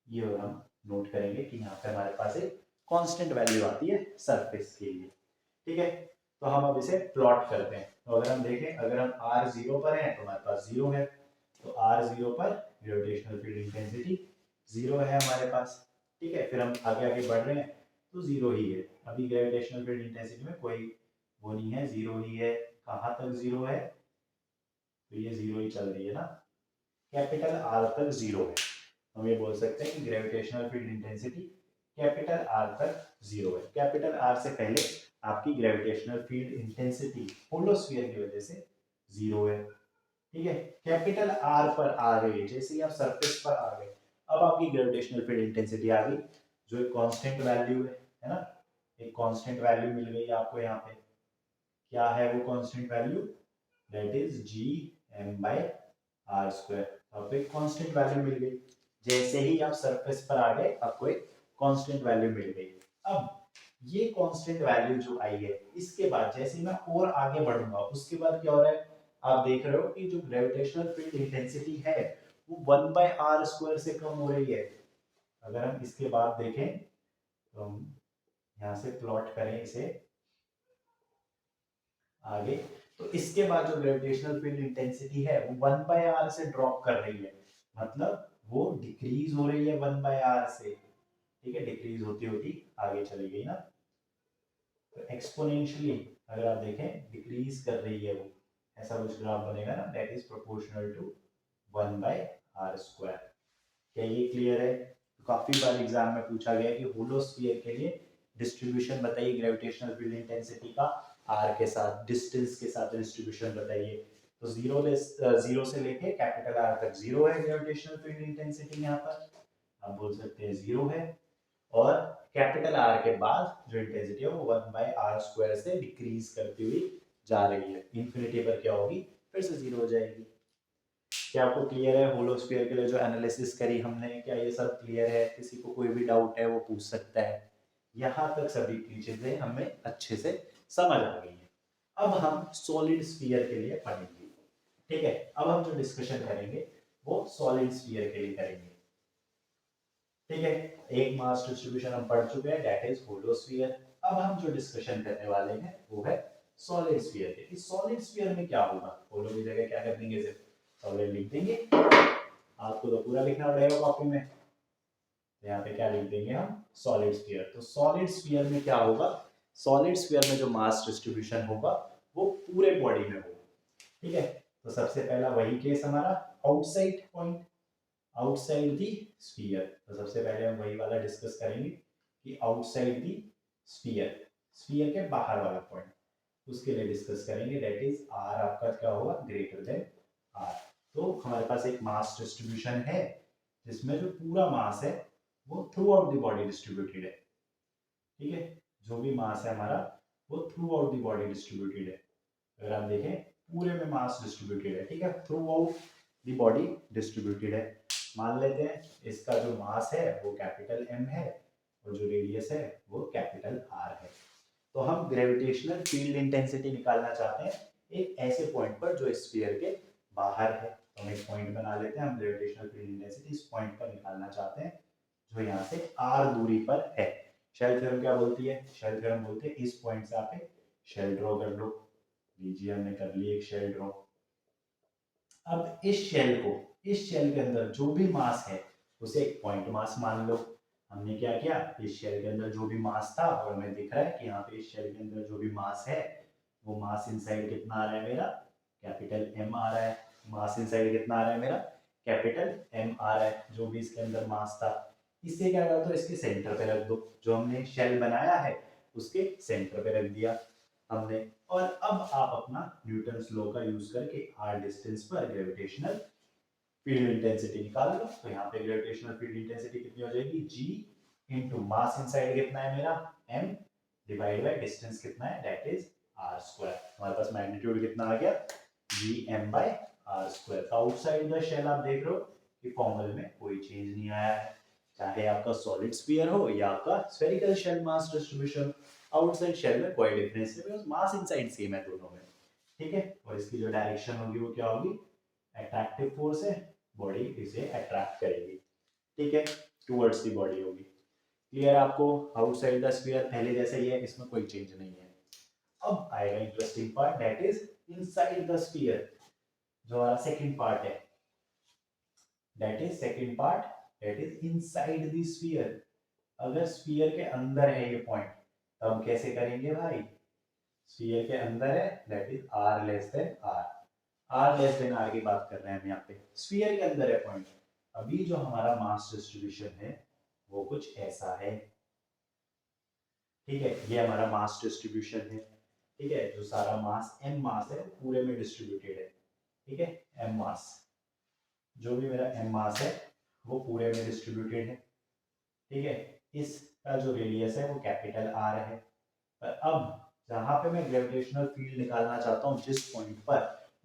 ये और हम नोट करेंगे कि यहाँ पे हमारे पास एक कांस्टेंट वैल्यू आती है सरफेस के लिए। ठीक है, तो हम अब इसे प्लॉट करते हैं। तो अगर हम देखें, अगर हम r 0 पर हैं तो हमारे पास 0 है, तो r 0 पर ग्रेविटेशनल फील्ड इंटेंसिटी 0 है हमारे पास। ठीक है, फिर हम आगे आगे बढ़ रहे हैं तो 0 ही है, अभी ग्रेविटेशनल फील्ड इंटेंसिटी में कोई वो नहीं है, 0 ही है। कहाँ तक 0 है, तो ये 0 ही चल रही है ना, कैपिटल R तक 0 है। हम ये बोल सकते हैं कि gravitational field intensity capital R तक 0 है। कैपिटल R से पहले आपकी ग्रेविटेशनल फील्ड इंटेंसिटी होलोस्फीयर की वजह से 0 है। ठीक है, कैपिटल R पर आ गई, जैसे ही आप सरफेस पर आ गए अब आपकी ग्रेविटेशनल फील्ड इंटेंसिटी आ गई जो एक कांस्टेंट वैल्यू है ना, एक कांस्टेंट वैल्यू मिल गई आपको यहाँ पे। क्या है वो constant value, that is gm/r²। आपको एक कांस्टेंट वैल्यू मिल गई। जैसे ही आप सरफेस पर आ गए आपको एक कांस्टेंट वैल्यू मिल गई। अब ये कांस्टेंट वैल्यू जो आई है, इसके बाद जैसे मैं और आगे बढ़ूंगा उसके बाद क्या हो रहा है, आप देख रहे हो कि जो ग्रेविटेशनल फील्ड इंटेंसिटी है वो 1/r² से कम हो रही है। अगर हम इसके बाद देखें तो हम यहाँ से प्लॉट करें इसे आगे, तो इसके बाद जो ग्रेविटेशनल फील्ड इंटेंसिटी है वो 1/r से ड्रॉप कर रही है, मतलब वो डिक्रीज हो रही है 1/r से। ठीक है, डिक्रीज होती होती आगे चली गई ना, तो एक्सपोनेंशियली अगर आप देखें डिक्रीज कर रही है वो, ऐसा कुछ ग्राफ बनेगा ना, that is proportional to 1/r²। क्या ये क्लियर है? तो काफी बार एग्जाम में पूछा गया कि होलोस्फीयर के लिए डिस्ट्रीब्यूशन बताइए ग्रेविटेशनल फील्ड इंटेंसिटी का, आर के साथ डिस्टेंस के साथ डिस्ट्रीब्यूशन बताइए। तो जीरो से लेके कैपिटल आर तक जीरो है ग्रेविटेशनल फील्ड इंटेंसिटी, यहाँ पर आप बोल सकते हैं जीरो है। और कैपिटल आर के बाद जो इंटेंसिटी है वो 1/r² से डिक्रीज करती हुई जा रही है, इंफिनिटी पर क्या होगी, फिर से जीरो हो जाएगी। क्या आपको क्लियर है? होलोस्फीयर के लिए जो एनालिसिस करी हमने, क्या ये सब क्लियर है? किसी को कोई भी डाउट है वो पूछ सकता है। यहाँ तक सभी की चीजें हमें अच्छे से समझ आ गई है। अब हम सॉलिड स्फीयर के लिए पढ़ेंगे। ठीक है, अब हम जो डिस्कशन करेंगे वो सॉलिड स्फीयर के लिए करेंगे। ठीक है, एक मास डिस्ट्रीब्यूशन हम पढ़ चुके हैं, दैट इज होलोस्फीयर। अब हम जो डिस्कशन करने वाले हैं वो है सॉलिड स्फीयर के। इस सॉलिड स्फीयर में क्या होगा, होलो की जगह क्या कर देंगे, सिर्फ सॉलिड लिख देंगे। आपको तो पूरा लिखना पड़ेगा कॉपी में, यहाँ पे क्या लिख देंगे हम, सॉलिड स्फीयर। तो सॉलिड स्फीयर में क्या होगा, सॉलिड स्फीयर में जो मास डिस्ट्रीब्यूशन होगा वो पूरे बॉडी में होगा। ठीक है, तो सबसे पहला वही केस हमारा outside point, outside the sphere. तो सबसे पहले हम वही वाला डिस्कस करेंगे कि आउटसाइड दी स्फीयर, स्फीयर के बाहर वाला पॉइंट, उसके लिए डिस्कस करेंगे, दैट इज आर आपका क्या होगा, ग्रेटर देन आर। तो हमारे पास एक मास डिस्ट्रीब्यूशन है जिसमें जो पूरा मास है वो through out the body distributed है। ठीक है, जो भी मास है हमारा वो through out the body distributed है। अगर आप देखें पूरे में मास डिस्ट्रीब्यूटेड है, ठीक है, through out the body distributed है। मान लेते हैं इसका जो मास है वो कैपिटल एम है और जो रेडियस है वो कैपिटल आर है। तो हम ग्रेविटेशनल फील्ड इंटेंसिटी निकालना चाहते हैं एक ऐसे पॉइंट पर जो स्फीयर के बाहर है। तो हम एक पॉइंट बना लेते हैं, हम ग्रेविटेशनल फील्ड इंटेंसिटी इस पॉइंट पर निकालना चाहते हैं जो यहाँ से आर दूरी पर है। शेल थ्योरम क्या बोलती है, शेल थ्योरम बोलती है इस पॉइंट से आप एक शेल ड्रॉ कर लो। लीजिए हमने कर ली एक शेल ड्रॉ। अब इस शेल के अंदर जो भी मास है उसे एक पॉइंट मास मान लो। हमने क्या किया, इस शेल के अंदर जो भी मास था, और हमें दिख रहा है कि यहाँ पे इस शेल के अंदर जो भी मास है वो मास इनसाइड कितना आ रहा है मेरा, कैपिटल एम आ रहा है। मास इनसाइड कितना आ रहा है मेरा, कैपिटल एम आ रहा है। जो भी इसके अंदर मास था इसे क्या कर दो, इसके सेंटर पे रख दो। जो हमने शेल बनाया है उसके सेंटर पे रख दिया हमने। और अब आप अपना न्यूटन्स लॉ का यूज करके आर डिस्टेंस पर ग्रेविटेशनल फील्ड इंटेंसिटी निकाल लो। तो यहाँ पे ग्रेविटेशनल फील्ड इंटेंसिटी कितनी हो जाएगी, जी इंटू मास इनसाइड कितना है मेरा, एम, डिवाइड बाय डिस्टेंस कितना है, दैट इज आर स्क्वायर। हमारे पास मैग्नीट्यूड कितना आ गया, G M by R square. Outside the shell आप देख रहे हो कि फॉर्मूले में कोई चेंज नहीं आया है, चाहे आपका सॉलिड स्फीयर हो या आपका spherical shell mass distribution, outside shell में कोई डिफरेंस नहीं, बिकॉज़ मास इनसाइड सेम है दोनों में। ठीक है, और इसकी जो डायरेक्शन होगी वो क्या होगी, अट्रैक्टिव फोर्स है, बॉडी इसे अट्रैक्ट करेगी। ठीक है, टुवर्ड्स द बॉडी होगी। क्लियर आपको? आउटसाइड द स्फीयर पहले जैसा ही है, इसमें कोई चेंज नहीं है। अब आएगा interesting part, that is inside the sphere. जो हमारा सेकंड पार्ट है, that is second part, that is inside the sphere. अगर स्फीयर के अंदर है ये पॉइंट तब कैसे करेंगे भाई, स्फीयर के अंदर है, that is R less than R. R less than R की बात कर रहे हैं हम यहाँ पे, स्फीयर के अंदर है पॉइंट। अभी जो हमारा मास डिस्ट्रीब्यूशन है वो कुछ ऐसा है। ठीक है, ये हमारा मास डिस्ट्रीब्यूशन है। ठीक है, जो सारा मास एम मास है पूरे में डिस्ट्रीब्यूटेड है। ठीक है, एम मास, जो भी मेरा एम मास है वो पूरे में डिस्ट्रीब्यूटेड है। ठीक है, इसका जो रेडियस है वो कैपिटल आर है। पर अब जहां पे मैं ग्रेविटेशनल फील्ड निकालना चाहता हूँ जिस पॉइंट पर,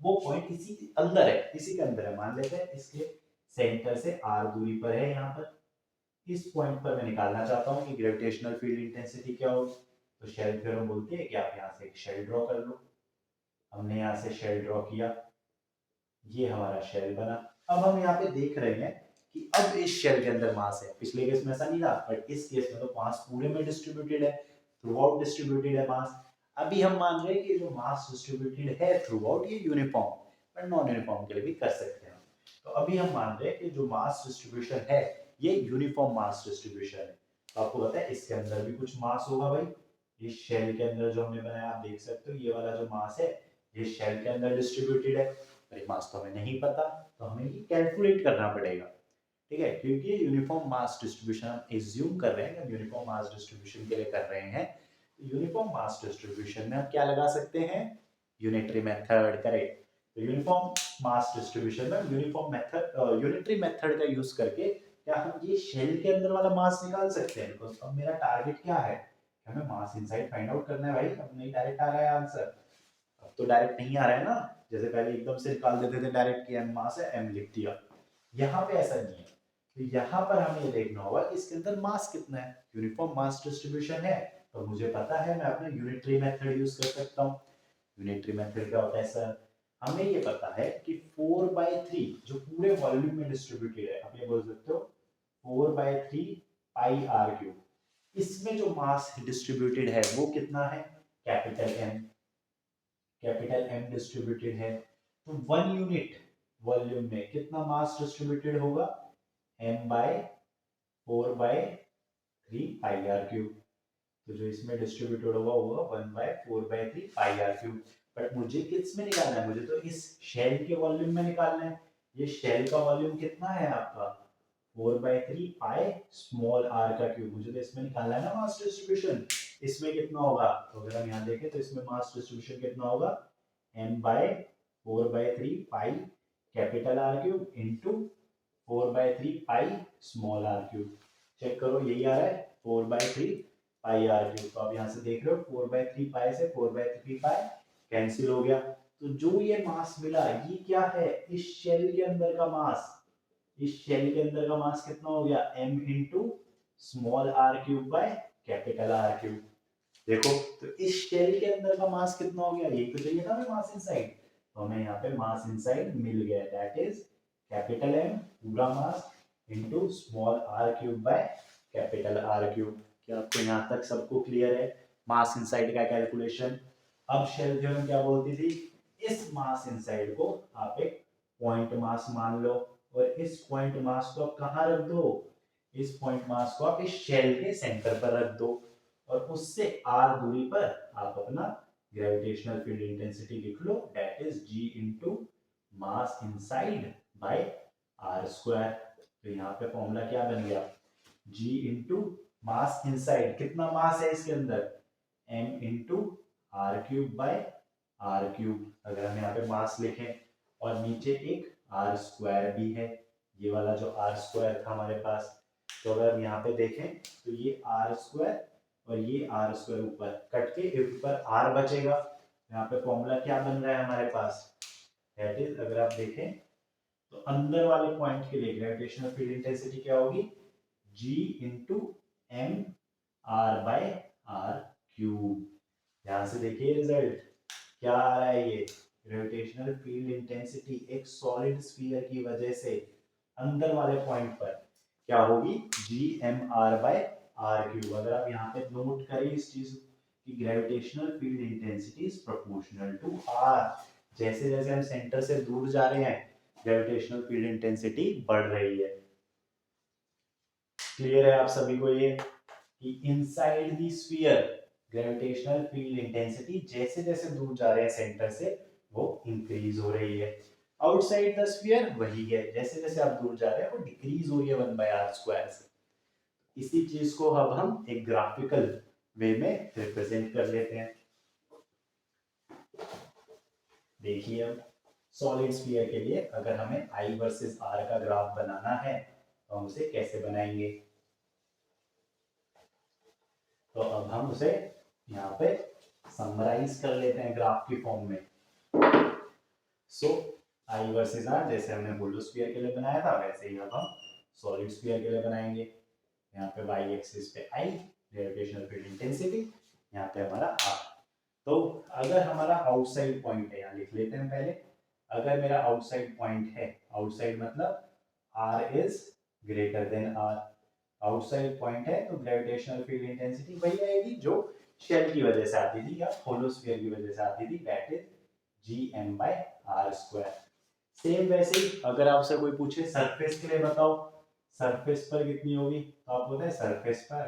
वो पॉइंट इसी के अंदर है, इसी के अंदर है। मान लेते हैं इसके सेंटर से r दूरी पर है, यहाँ पर इस पॉइंट पर मैं निकालना चाहता हूँ कि ग्रेविटेशनल फील्ड इंटेंसिटी क्या होगी। तो शेल थ्योरम बोलती है कि आप यहाँ से एक शेल ड्रॉ कर लो। हमने यहाँ से शेल ड्रॉ किया, ये हमारा शेल बना। अब हम यहाँ पे देख रहे हैं कि अब इस शेल के अंदर मास है। पिछले केस में ऐसा नहीं था, बट इस केस में तो मास पूरे में डिस्ट्रीब्यूटेड है, थ्रू आउट डिस्ट्रीब्यूटेड है मास। अभी हम मान रहे हैं कि जो मास डिस्ट्रीब्यूटेड है थ्रू आउट, ये यूनिफॉर्म, पर नॉन यूनिफॉर्म के लिए भी कर सकते हैं। तो अभी हम मान रहे हैं कि जो मास डिस्ट्रीब्यूशन है ये यूनिफॉर्म मास डिस्ट्रीब्यूशन है। तो आपको पता है इसके अंदर भी कुछ मास होगा भाई। इस शेल के अंदर जो हमने बनाया, आप देख सकते हो ये वाला जो मास है ये शेल के अंदर डिस्ट्रीब्यूटेड है। पर मास तो हमें नहीं पता, तो हमें ये कैलकुलेट करना पड़ेगा, ठीक है। क्योंकि ये यूनिफॉर्म मास डिस्ट्रीब्यूशन हम एज्यूम कर रहे हैं, यूनिफॉर्म मास डिस्ट्रीब्यूशन के लिए कर रहे हैं। यूनिफॉर्म मास डिस्ट्रीब्यूशन में हम क्या लगा सकते हैं, यूनिटरी मेथड, करेक्ट। तो यूनिफॉर्म मास डिस्ट्रीब्यूशन में यूनिफॉर्म मेथड, यूनिटरी मेथड का यूज करके क्या हम ये शेल के अंदर वाला मास निकाल सकते हैं। बिकॉज अब मेरा टारगेट क्या है, हमें मास इनसाइड फाइंड आउट करना है भाई। अब नहीं डायरेक्ट आ रहा है आंसर, अब तो डायरेक्ट नहीं आ रहा है ना, जैसे पहले एकदम से निकाल देते थे डायरेक्ट कि m मास है, m लिख दिया। यहाँ पे ऐसा नहीं है। तो यहाँ पर हमें ये देखना होगा कि इसके अंदर मास कितना है। यूनिफॉर्म मास डिस्ट्रीब्यूशन है तो मुझे पता है मैं अपना यूनिटरी मेथड यूज कर सकता हूँ। यूनिटरी मेथड क्या होता है सर, हमें ये पता है कि 4/3 जो पूरे वॉल्यूम में डिस्ट्रीब्यूटेड है, आप ये बोल सकते हो 4/3 पाई आर क्यूब। इसमें जो मास डिस्ट्रीब्यूटेड है वो कितना है, capital M। Capital M distributed है तो 1 यूनिट वॉल्यूम में कितना मास डिस्ट्रीब्यूटेड होगा, m/4/3 पाई आर क्यूब। तो जो इसमें डिस्ट्रीब्यूटेड होगा वो 1/4/3 पाई आर क्यूब। बट मुझे किस में निकालना है, मुझे तो इस शेल के वॉल्यूम में निकालना है। ये शेल का वॉल्यूम कितना है आपका, 4/3 पाई स्मॉल r का क्यूब। मुझे तो इसमें निकालना है ना मास डिस्ट्रीब्यूशन। इसमें कितना होगा, तो अगर हम यहाँ देखें तो इसमें मास डिस्ट्रीब्यूशन कितना होगा, m/4/3 pi capital R cube into 4/3 pi small r cube. Check करो यही आ रहा है 4/3 पाई r क्यूब। तो आप यहाँ से देख रहे हो 4/3 पाई से 4/3 पाई कैंसिल हो गया। तो जो ये मास मिला ये क्या है, इस शेल के अंदर का मास। इस शेल के अंदर का मास कितना हो गया, m into small r cube by capital R cube. देखो तो इस शेल के अंदर का मास कितना हो गया, यही तो चाहिए था हमें मास इनसाइड। तो हमें यहाँ पे मास इनसाइड मिल गया, दैट इज कैपिटल M पूरा mass into small r cube by capital R cube. क्या आपको यहाँ तक सबको क्लियर है मास इनसाइड का कैलकुलेशन। अब शेल थ्योरम क्या बोलती थी, इस मास इनसाइड को आप एक पॉइंट मास मान लो और इस पॉइंट मास को आप कहाँ रख दो, इस पॉइंट मास को आप इस शेल के सेंटर पर रख दो और उससे r दूरी पर आप अपना ग्रेविटेशनल फील्ड इंटेंसिटी लिख लो, that is g into mass inside by r square. तो यहाँ पे फॉर्मूला क्या बन गया, g इनटू मास इनसाइड, कितना मास है इसके अंदर, m into r cube by r cube. अगर हम यहाँ पे मास लिखें और नीचे एक r स्क्वायर भी है, ये वाला जो r स्क्वायर था हमारे पास। तो अगर हम यहाँ पे देखें तो ये r स्क्वायर और ये r स्क्वायर ऊपर कट के ऊपर r बचेगा। यहाँ पे फॉर्मूला क्या बन रहा है हमारे पास, दैट इज अगर आप देखें तो अंदर वाले पॉइंट के लिए ग्रेविटेशनल फील्ड इंटेंसिटी क्या होगी, g into m r by r cube. ध्यान से देखिए रिजल्ट क्या आ रहा है, ये ग्रेविटेशनल फील्ड इंटेंसिटी एक सॉलिड स्फीयर की वजह से अंदर वाले पॉइंट पर क्या होगी, gmr बाय r क्यूब। अगर आप यहाँ पे नोट करें इस चीज की, gravitational field intensity is proportional to r। जैसे जैसे हम सेंटर से दूर जा रहे हैं ग्रेविटेशनल फील्ड इंटेंसिटी बढ़ रही है। क्लियर है आप सभी को ये कि inside the sphere gravitational field intensity जैसे जैसे दूर जा रहे हैं सेंटर से वो इंक्रीज हो रही है। आउटसाइड द स्फीयर वही है, जैसे जैसे आप दूर जा रहे हैं वो डिक्रीज हो रही है 1/r स्क्वायर से। इसी चीज को अब हम एक ग्राफिकल वे में रिप्रेजेंट कर लेते हैं। देखिए अब सॉलिड स्फीयर के लिए अगर हमें I वर्सेस R का ग्राफ बनाना है तो हम उसे कैसे बनाएंगे, तो अब हम उसे यहाँ पे समराइज कर लेते हैं ग्राफ की फॉर्म में। सो आई वर्सेस आर, जैसे हमने होलो स्फीयर के लिए बनाया था वैसे ही अब हम सॉलिड स्फीयर के लिए बनाएंगे। यहाँ पे वाई एक्सिस पे आई ग्रेविटेशनल फील्ड इंटेंसिटी, यहाँ पे हमारा आर। तो अगर हमारा आउटसाइड पॉइंट है, यहाँ लिख लेते हैं पहले, अगर मेरा आउटसाइड पॉइंट है, आउटसाइड मतलब R is greater than R, outside point है तो ग्रेविटेशनल फील्ड इंटेंसिटी वही आएगी जो शेल की वजह से आती थी या होलोस्फीयर की वजह से आती थी, दैट इज gm/r²। सेम वैसे ही अगर आपसे कोई पूछे सरफेस के लिए बताओ सरफेस पर कितनी होगी, तो आपको पता है सरफेस पर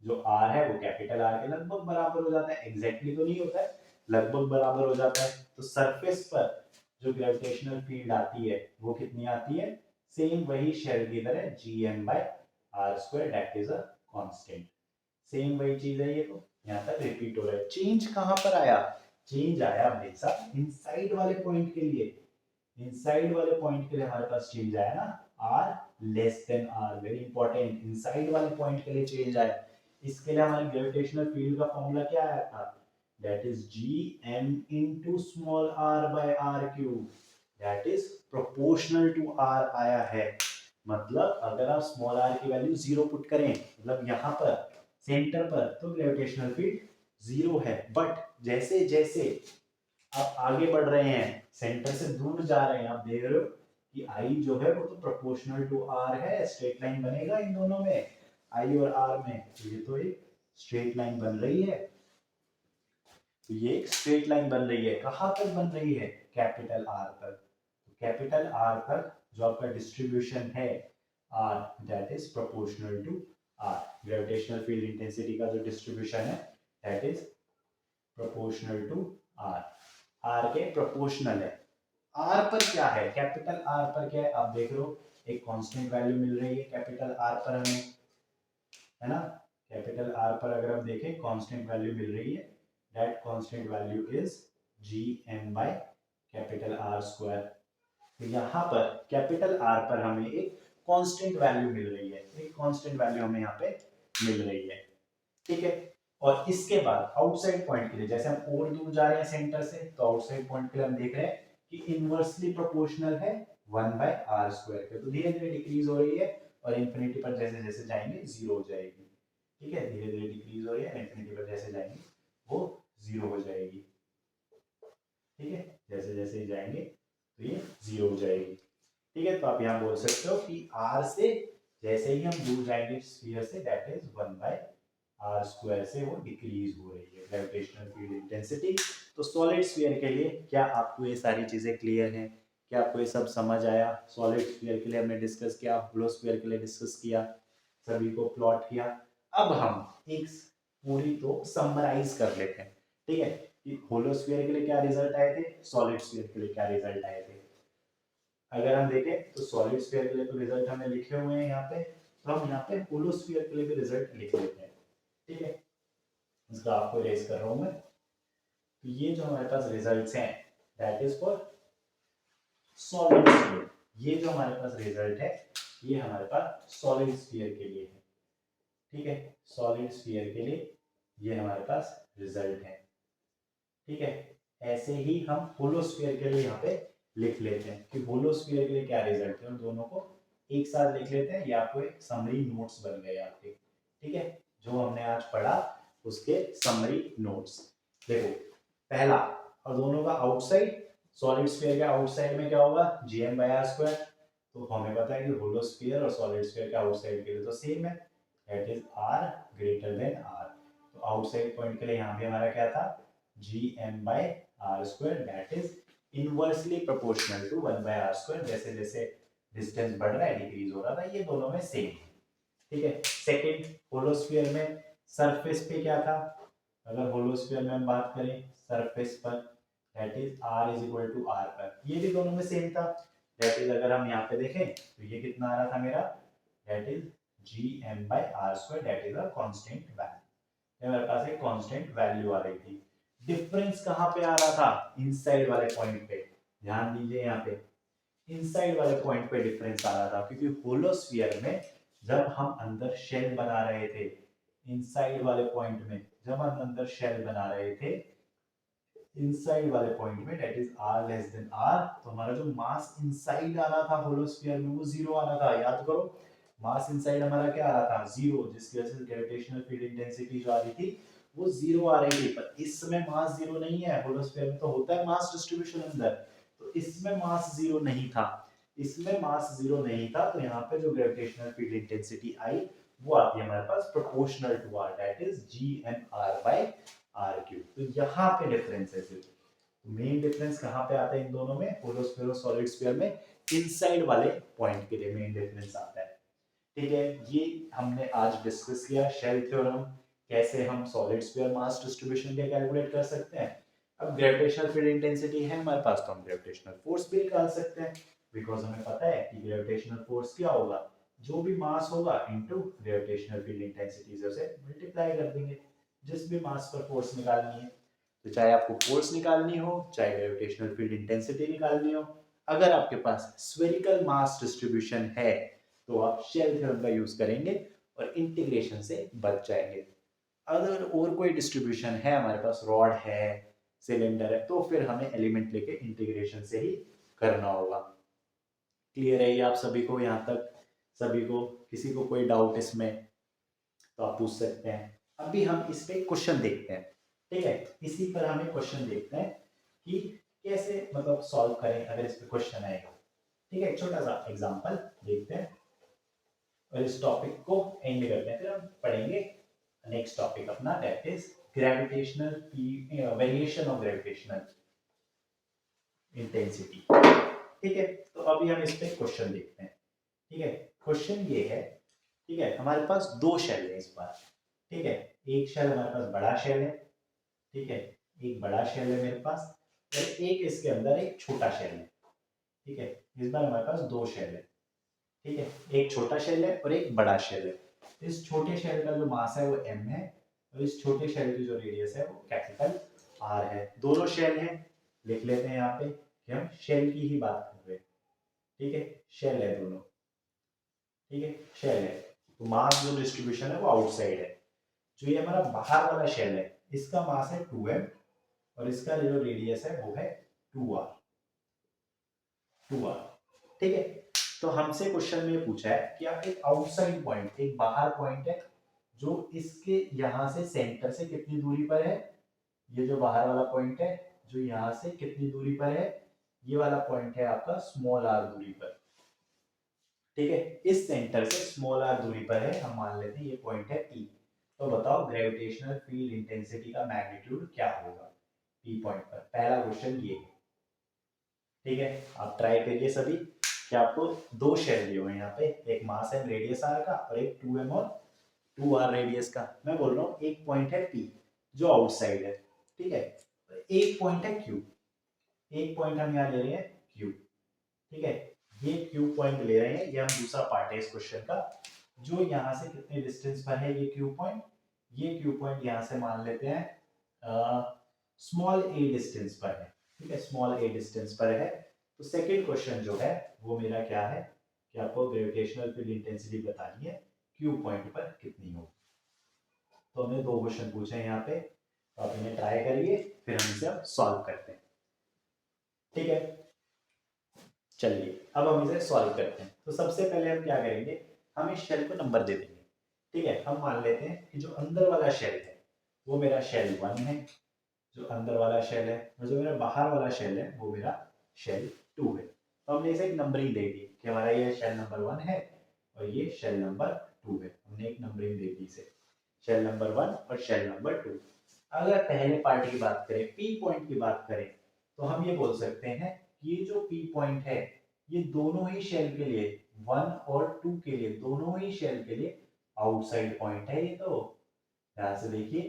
जो r है वो कैपिटल R के लगभग बराबर हो जाता है, एग्जैक्टली तो नहीं होता है, लगभग बराबर हो जाता है। तो सरफेस पर जो ग्रेविटेशनल फील्ड आती है वो कितनी आती है, सेम वही शेल की तरह gm/r², that is a constant. Same वही चीज है, ये तो यहाँ तक रिपीट हो रहा है। चेंज कहां पर आया, चेंज आया भाई साहब इनसाइड वाले पॉइंट के लिए, इनसाइड वाले पॉइंट के लिए हमारे पास चेंज आया ना, R less than R, very important, inside वाले पॉइंट के लिए चेंज आया। इसके लिए हमारी ग्रेविटेशनल फील्ड का फॉर्मूला क्या आया था, that is gm into small r by r cube, that is proportional to r आया है। मतलब अगर आप स्मॉल r की वैल्यू 0 पुट करें, मतलब यहाँ पर सेंटर पर, तो ग्रेविटेशनल फील्ड 0 है। बट जैसे जैसे आप आगे बढ़ रहे हैं, सेंटर से दूर जा रहे हैं, आप देख रहे हो कि आई जो है वो तो प्रोपोर्शनल टू आर है, स्ट्रेट लाइन बनेगा इन दोनों में, आई और आर में, तो ये तो एक स्ट्रेट लाइन बन रही है, तो ये एक स्ट्रेट लाइन बन रही है। कहां तक बन रही है, कैपिटल आर तक। तो कैपिटल आर तक जो आपका डिस्ट्रीब्यूशन है R, that is proportional to R, gravitational field intensity का जो डिस्ट्रीब्यूशन है that is proportional to R, R के प्रोपोर्शनल है। आर पर क्या है, कैपिटल आर पर क्या है, आप देख रहे हो एक कांस्टेंट वैल्यू मिल रही है कैपिटल आर पर हमें, है ना, कैपिटल आर पर अगर हम देखें कांस्टेंट वैल्यू मिल रही है, that constant value is gm by capital R square. तो यहाँ पर कैपिटल आर पर हमें एक कांस्टेंट वैल्यू मिल रही है, एक कांस्टेंट वैल्यू हमें यहाँ पे मिल रही है, ठीक है। और इसके बाद आउटसाइड पॉइंट के लिए, जैसे हम और दूर जा रहे हैं सेंटर से, तो आउटसाइड पॉइंट के लिए हम देख रहे हैं कि इनवर्सली प्रोपोर्शनल है 1/r² के, तो धीरे धीरे डिक्रीज हो रही है और इंफिनिटी पर जैसे जैसे जाएंगे 0 हो जाएगी, ठीक है, धीरे धीरे डिक्रीज हो रही है, इंफिनिटी पर जैसे जाएंगे वो 0 हो जाएगी, ठीक है, जैसे जैसे जाएंगे तो ये 0 हो जाएगी, ठीक है। तो आप यहाँ बोल सकते हो कि r से जैसे ही हम दूर जाएंगे स्फीयर से, दैट इज 1/r² से वो डिक्रीज हो रही है ग्रेविटेशनल फील्ड इंटेंसिटी। तो सॉलिड स्फीयर के लिए क्या आपको ये सारी चीजें क्लियर हैं, क्या आपको ये सब समझ आया। सॉलिड स्फीयर के लिए हमने डिस्कस किया, होलो स्फीयर के लिए डिस्कस किया, सभी को प्लॉट किया। अब हम एक पूरी तो समराइज कर लेते हैं, ठीक है, कि होलो स्फीयर के लिए क्या रिजल्ट आए थे, सॉलिड स्फीयर के लिए क्या रिजल्ट आए थे। अगर हम देखें तो सॉलिड स्फीयर के लिए तो रिजल्ट हमने लिखे हुए हैं यहाँ पे, तो हम यहाँ पे होलो स्फीयर के लिए भी रिजल्ट लिख लेते हैं, ठीक है। इस ग्राफ को इरेज कर रहा हूं मैं, तो ये जो हमारे पास रिजल्ट्स हैं that is for solid sphere, ये जो हमारे पास रिजल्ट है ये हमारे पास सॉलिड स्फीयर के लिए है, ठीक है, सॉलिड स्फीयर के लिए ये हमारे पास रिजल्ट है, ठीक है। ऐसे ही हम होलो स्फीयर के लिए यहाँ पे लिख लेते हैं कि होलो स्फीयर के लिए क्या रिजल्ट है, उन दोनों को एक साथ लिख लेते हैं, ये आपको एक समरी नोट्स बन गए आपके, ठीक है, जो हमने आज पढ़ा उसके समरी नोट्स। देखो पहला, और दोनों का आउटसाइड, सॉलिड स्फीयर के आउटसाइड में क्या होगा gm/r², तो हमें पता है कि होलो स्फीयर और सॉलिड स्फीयर के आउटसाइड के लिए तो सेम है, that is r greater than r। तो आउटसाइड पॉइंट के लिए यहाँ भी हमारा क्या था gm/r², that is inversely proportional to 1/r², जैसे जैसे डिस्टेंस बढ़ रहा है डिक्रीज हो रहा था, ये दोनों में सेम है, ठीक है। सेकंड, होलोस्फीयर में सरफेस पे क्या था, अगर होलोस्फीयर में हम बात करें सरफेस पर, that is r is equal to r पर, ये भी दोनों में सेम था, दैट इज अगर हम यहाँ पे देखें तो ये कितना आ रहा था मेरा, that is gm/r², that is a constant value, मेरे पास एक कांस्टेंट वैल्यू आ रही थी। डिफरेंस कहां पे आ रहा था, इनसाइड वाले पॉइंट पे, ध्यान दीजिए यहाँ पे इनसाइड वाले पॉइंट पे डिफरेंस आ रहा था, क्योंकि होलोस्फीयर में जब हम अंदर शेल बना रहे थे, इनसाइड वाले पॉइंट में जब हम अंदर शेल बना रहे थे, इनसाइड वाले पॉइंट में that is r less than r, तो हमारा जो मास इनसाइड आ रहा था होलोस्फीयर में वो जीरो आ रहा था, याद करो मास इनसाइड हमारा क्या आ रहा था, जीरो, जिसकी वजह से ग्रेविटेशनल फील्ड इंटेंसिटी जो आ रही थी वो जीरो आ रही थी। पर इस समय मास जीरो नहीं है, होलोस्फीयर में तो होता है मास डिस्ट्रीब्यूशन अंदर, तो इसमें मास जीरो नहीं था, इसमें मास जीरो नहीं था, तो यहाँ पे जो ग्रेविटेशनल फील्ड इंटेंसिटी आई वो आती है हमारे पास proportional to r, that is gmr by r3। तो यहाँ पे डिफरेंस है सिर्फ, मेन डिफरेंस कहाँ पे आता है इन दोनों में, होलोस्फीयर और सॉलिड स्फीयर में इनसाइड वाले पॉइंट के लिए मेन डिफरेंस आता है। ठीक है, ये हमने आज डिस्कस किया शेल थ्योरम, कैसे हम सॉलिड स्फीयर मास डिस्ट्रीब्यूशन के कैलकुलेट कर सकते हैं। अब ग्रेविटेशनल फील्ड इंटेंसिटी है हमारे पास, तो हम ग्रेविटेशनल फोर्स भी निकाल सकते हैं, बिकॉज हमें पता है कि ग्रेविटेशनल फोर्स क्या होगा, जो भी मास होगा इनटू ग्रेविटेशनल फील्ड इंटेंसिटी से उसे मल्टीप्लाई कर देंगे, जिस भी मास पर फोर्स निकालनी है। तो चाहे आपको फोर्स निकालनी हो, चाहे ग्रेविटेशनल फील्ड इंटेंसिटी निकालनी हो, अगर आपके पास स्फेरिकल मास डिस्ट्रीब्यूशन है तो आप शेल थ्योरम का यूज करेंगे और इंटीग्रेशन से बच जाएंगे। अगर और कोई डिस्ट्रीब्यूशन है हमारे पास, रॉड है, सिलेंडर है, तो फिर हमें एलिमेंट लेके इंटीग्रेशन से ही करना होगा। क्लियर है ये आप सभी को यहाँ तक? सभी को, किसी को कोई डाउट इसमें तो आप पूछ सकते हैं। अभी हम इस पे क्वेश्चन देखते हैं, ठीक है, इसी पर हमें क्वेश्चन देखते हैं कि कैसे मतलब सॉल्व करें अगर इस पे क्वेश्चन आएगा। ठीक है, एक छोटा सा एग्जांपल देखते हैं और इस टॉपिक को एंड करते हैं, फिर हम पढ़ेंगे नेक्स्ट टॉपिक अपना, that is gravitational variation of gravitational intensity. ठीक है, तो अभी हम इस पे क्वेश्चन देखते हैं। ठीक है, क्वेश्चन ये है, ठीक है, हमारे पास दो शेल है इस बार। ठीक है, एक शेल हमारे पास बड़ा शेल है, ठीक है, एक बड़ा शेल है मेरे पास, और एक इसके अंदर एक छोटा शेल है। ठीक है, इस बार हमारे पास दो शेल है। ठीक है, एक छोटा शेल है और एक बड़ा शेल है। इस छोटे शेल का जो मास है वो m है, और इस छोटे शेल की जो रेडियस है वो कैपिटल r है। दोनों शेल हैं, लिख लेते हैं यहाँ पे कि हम शेल की ही बात कर रहे हैं। ठीक है, शेल है दोनों, ठीक है, शेल है, तो मास जो डिस्ट्रीब्यूशन है वो आउटसाइड है। जो ये हमारा बाहर वाला शेल है इसका मास है 2m, और इसका जो रेडियस है वो है 2r। 2r, ठीक है। तो हमसे क्वेश्चन में पूछा है कि आप एक आउटसाइड पॉइंट, एक बाहर पॉइंट है जो इसके यहां से सेंटर से कितनी दूरी पर है, ये जो बाहर वाला पॉइंट है जो यहां से कितनी दूरी पर है, ये वाला पॉइंट है आपका स्मॉल r दूरी पर। ठीक है, इस सेंटर से स्मॉल r दूरी पर है, हम मान लेते हैं ये पॉइंट है P। तो बताओ ग्रेविटेशनल फील्ड इंटेंसिटी का मैग्नीट्यूड क्या होगा P पॉइंट पर। पहला क्वेश्चन ये, ठीक है, आप ट्राई करिए सभी कि आपको दो शेल दिए हुए हैं यहाँ पे, एक मास एंड रेडियस r का और एक 2m और 2r रेडियस का। मैं बोल रहा हूँ एक पॉइंट है P जो आउटसाइड है, ठीक है, एक पॉइंट है Q, एक पॉइंट हम यहाँ ले रहे हैं Q। ठीक है, ये Q पॉइंट ले रहे हैं, ये हम दूसरा पार्ट है इस क्वेश्चन का, जो यहाँ से कितने डिस्टेंस पर है ये Q पॉइंट, ये Q पॉइंट यहाँ से मान लेते हैं स्मॉल a डिस्टेंस पर है। ठीक है, स्मॉल a डिस्टेंस पर है। तो सेकंड क्वेश्चन जो है वो मेरा क्या है कि आपको ग्रेविटेशनल फील्ड इंटेंसिटी बतानी है Q पॉइंट पर कितनी हो। तो हमने दो क्वेश्चन पूछे हैं यहाँ पे, तो आप इन्हें ट्राई करिए, फिर हम इसे अब सॉल्व करते हैं। ठीक है, चलिए अब हम इसे सॉल्व करते हैं। तो सबसे पहले हम क्या करेंगे, हम इस शेल को नंबर दे देंगे। ठीक है, हम मान लेते हैं कि जो अंदर वाला शेल है वो मेरा शेल 1 है, जो अंदर वाला शेल है, और जो मेरा बाहर वाला शेल है वो मेरा शेल 2 है। तो हमने इसे एक नंबरिंग दे दी कि हमारा ये शेल नंबर 1 है और ये शेल नंबर 2 है। हमने एक नंबरिंग दे दी इसे, शेल नंबर 1 और शेल नंबर 2। अगर पहले पार्ट की बात करें, पी पॉइंट की बात करें, तो हम ये बोल सकते हैं कि ये जो पी पॉइंट है ये दोनों ही शेल के लिए, 1 और 2 के लिए, दोनों ही शेल के लिए आउटसाइड पॉइंट है। ये तो ध्यान से देखिए,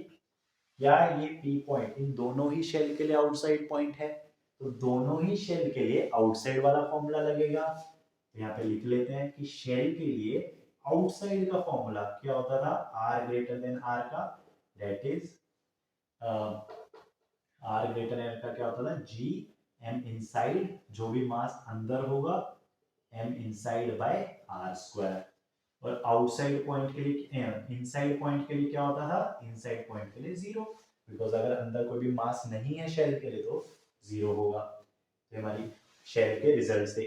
क्या ये पी पॉइंट इन दोनों ही शेल के लिए आउटसाइड पॉइंट है, तो दोनों ही शेल के लिए आउटसाइड वाला फॉर्मूला लगेगा। यहाँ पे लिख लेते हैं कि शेल के लिए आउटसाइड का फॉर्मूला क्या होता था, r ग्रेटर देन r का, that is r greater then का क्या होता था, g m इनसाइड, जो भी मास अंदर होगा m inside by r square. और आउटसाइड पॉइंट के लिए, इनसाइड पॉइंट के लिए क्या होता था, इनसाइड पॉइंट के लिए 0, बिकॉज अगर अंदर कोई भी मास नहीं है शेल के लिए तो 0 होगा। तो हमारी शेल के रिजल्ट से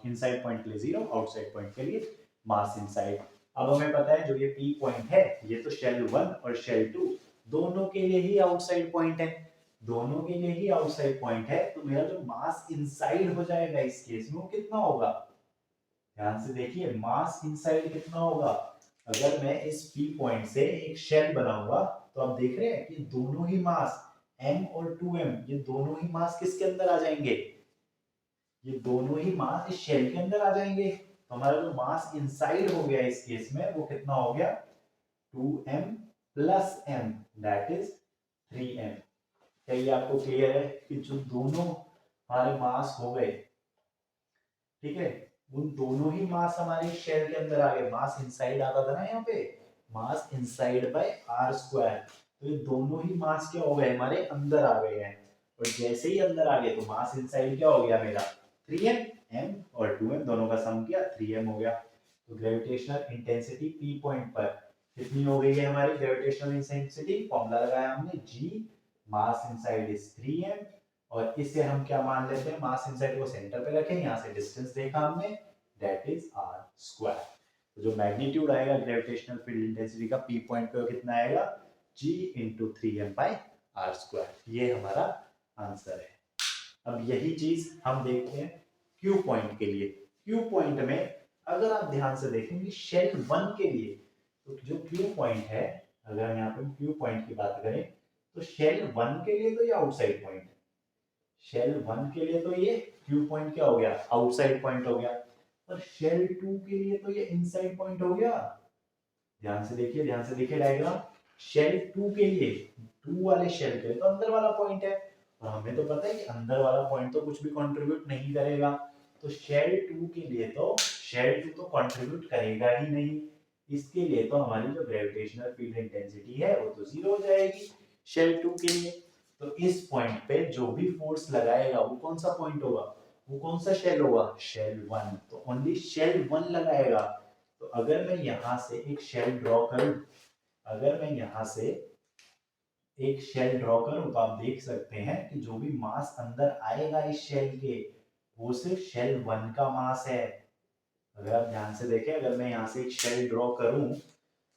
इनसाइड पॉइंट के लिए 0, आउटसाइड पॉइंट के लिए मास इनसाइड। अब हमें पता है जो ये P पॉइंट है ये तो शेल 1 और शेल 2 दोनों के लिए ही आउटसाइड पॉइंट है, दोनों के लिए ही आउटसाइड पॉइंट है। तो मेरा जो मास इनसाइड हो जाएगा इस केस में वो कितना होगा, ध्यान से देखिए मास इनसाइड कितना होगा। अगर मैं इस P पॉइंट से एक शेल बनाऊंगा तो आप देख रहे हैं कि दोनों ही मास m और 2m ये दोनों ही मास किसके अंदर आ जाएंगे, ये दोनों ही मास इस शेल के अंदर आ जाएंगे। तो हमारा जो मास इनसाइड हो गया इस केस में वो कितना हो गया 2m plus m that is 3m। क्या ये आपको क्लियर है कि जो दोनों हमारे मास हो गए, ठीक है, उन दोनों ही मास हमारे शेल के अंदर आ गए। मास इनसाइड आता था ना यहाँ पे, मास इनसाइड बाय आर स्क्वायर, तो ये दोनों ही मास क्या हो गए हमारे अंदर आ गए हैं। और जैसे ही अंदर आ गए तो मास इनसाइड क्या हो गया मेरा 3m, m और 2m दोनों का सम किया 3m हो गया। तो ग्रेविटेशनल इंटेंसिटी P पॉइंट पर कितनी हो गई है हमारी ग्रेविटेशनल इंटेंसिटी, फॉर्मूला लगाया हमने G, mass inside is 3m, और इससे हम क्या मान लेते हैं मास इनसाइड को सेंटर पे रखें, यहाँ से डिस्टेंस देखा हमने दैट इज r स्क्वायर। तो जो मैग्नीट्यूड आएगा ग्रेविटेशनल फील्ड इंटेंसिटी का P पॉइंट पे कितना आएगा G into 3m by R square, ये हमारा आंसर है। अब यही चीज हम देखते हैं Q पॉइंट के लिए। Q पॉइंट में अगर आप ध्यान से देखेंगे शेल 1 के लिए, तो जो Q पॉइंट है, अगर हम यहाँ पे Q पॉइंट की बात करें तो शेल 1 के लिए तो ये आउटसाइड पॉइंट है, शेल 1 के लिए तो ये Q पॉइंट क्या हो गया आउटसाइड पॉइंट हो गया, पर शेल 2 के लिए तो ये इनसाइड पॉइंट हो गया। ध्यान से देखिए डायग्राम, शेल 2 के लिए 2 वाले शेल के लिए तो अंदर वाला पॉइंट है, और हमें तो पता है कि अंदर वाला पॉइंट तो कुछ भी कंट्रीब्यूट नहीं करेगा। तो शेल 2 के लिए तो शेल 2 तो कंट्रीब्यूट करेगा ही नहीं, इसके लिए तो हमारी जो ग्रेविटेशनल फील्ड इंटेंसिटी है वो तो 0 हो जाएगी शेल 2 के लिए। तो इस पॉइंट पे जो भी फोर्स लगाएगा वो कौन सा पॉइंट होगा, वो कौन सा शेल होगा शेल 1, तो ओनली शेल 1 लगाएगा। तो अगर मैं यहां से एक शेल ड्रॉ करूं, अगर मैं यहां से एक शेल ड्रॉ करूं तो आप देख सकते हैं कि जो भी मास अंदर आएगा इस शेल के वो सिर्फ शेल 1 का मास है। अगर आप ध्यान से देखें, अगर मैं यहाँ से एक शेल ड्रॉ करूं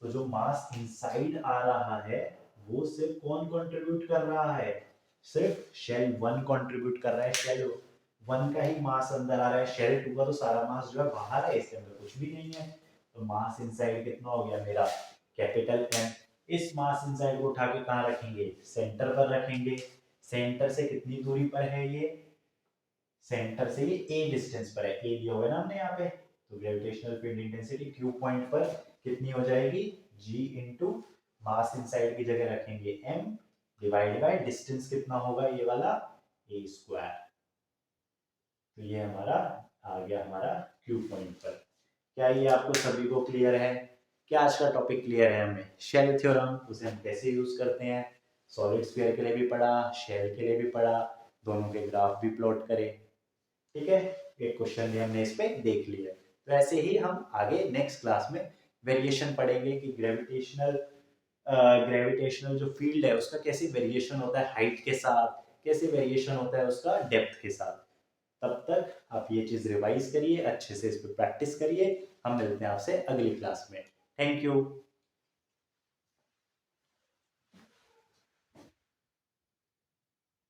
तो जो मास इनसाइड आ रहा है वो सिर्फ कौन कंट्रीब्यूट कर रहा है, सिर्फ शेल 1 कंट्रीब्यूट कर रहा है, शेल 1 का ही मास अंदर आ रहा है, शेल 2 का तो सारा मास जो है बाहर है, इसके अंदर कुछ भी नहीं है। तो मास इनसाइड कितना हो गया मेरा कैपिटल M। इस मास इनसाइड को उठा के कहाँ रखेंगे सेंटर पर रखेंगे। सेंटर से कितनी दूरी पर है ये, सेंटर से ये a डिस्टेंस पर है, a दिया हुआ है ना हमने यहाँ पे। तो gravitational field intensity Q point पर कितनी हो जाएगी G इंटू मास इनसाइड की जगह रखेंगे m डिवाइड बाय डिस्टेंस कितना होगा ये वाला a स्क्वायर। तो ये हमारा आ गया हमारा Q पॉइंट पर। क्या ये आपको सभी को क्लियर है, क्या आज का टॉपिक क्लियर है हमें, शेल थ्योरम उसे हम कैसे यूज करते हैं, सॉलिड स्फीयर के लिए भी पढ़ा, शेल के लिए भी पढ़ा, दोनों के ग्राफ भी प्लॉट करें, ठीक है। एक क्वेश्चन भी हमने इस पे देख लिया। तो ऐसे ही हम आगे नेक्स्ट क्लास में वेरिएशन पढ़ेंगे कि ग्रेविटेशनल जो फील्ड है उसका कैसे वेरिएशन होता है हाइट के साथ, कैसे वेरिएशन होता है उसका डेप्थ के साथ। तब तक आप ये चीज रिवाइज करिए, अच्छे से इस पर प्रैक्टिस करिए। हम मिलते हैं आपसे अगली क्लास में। Thank you.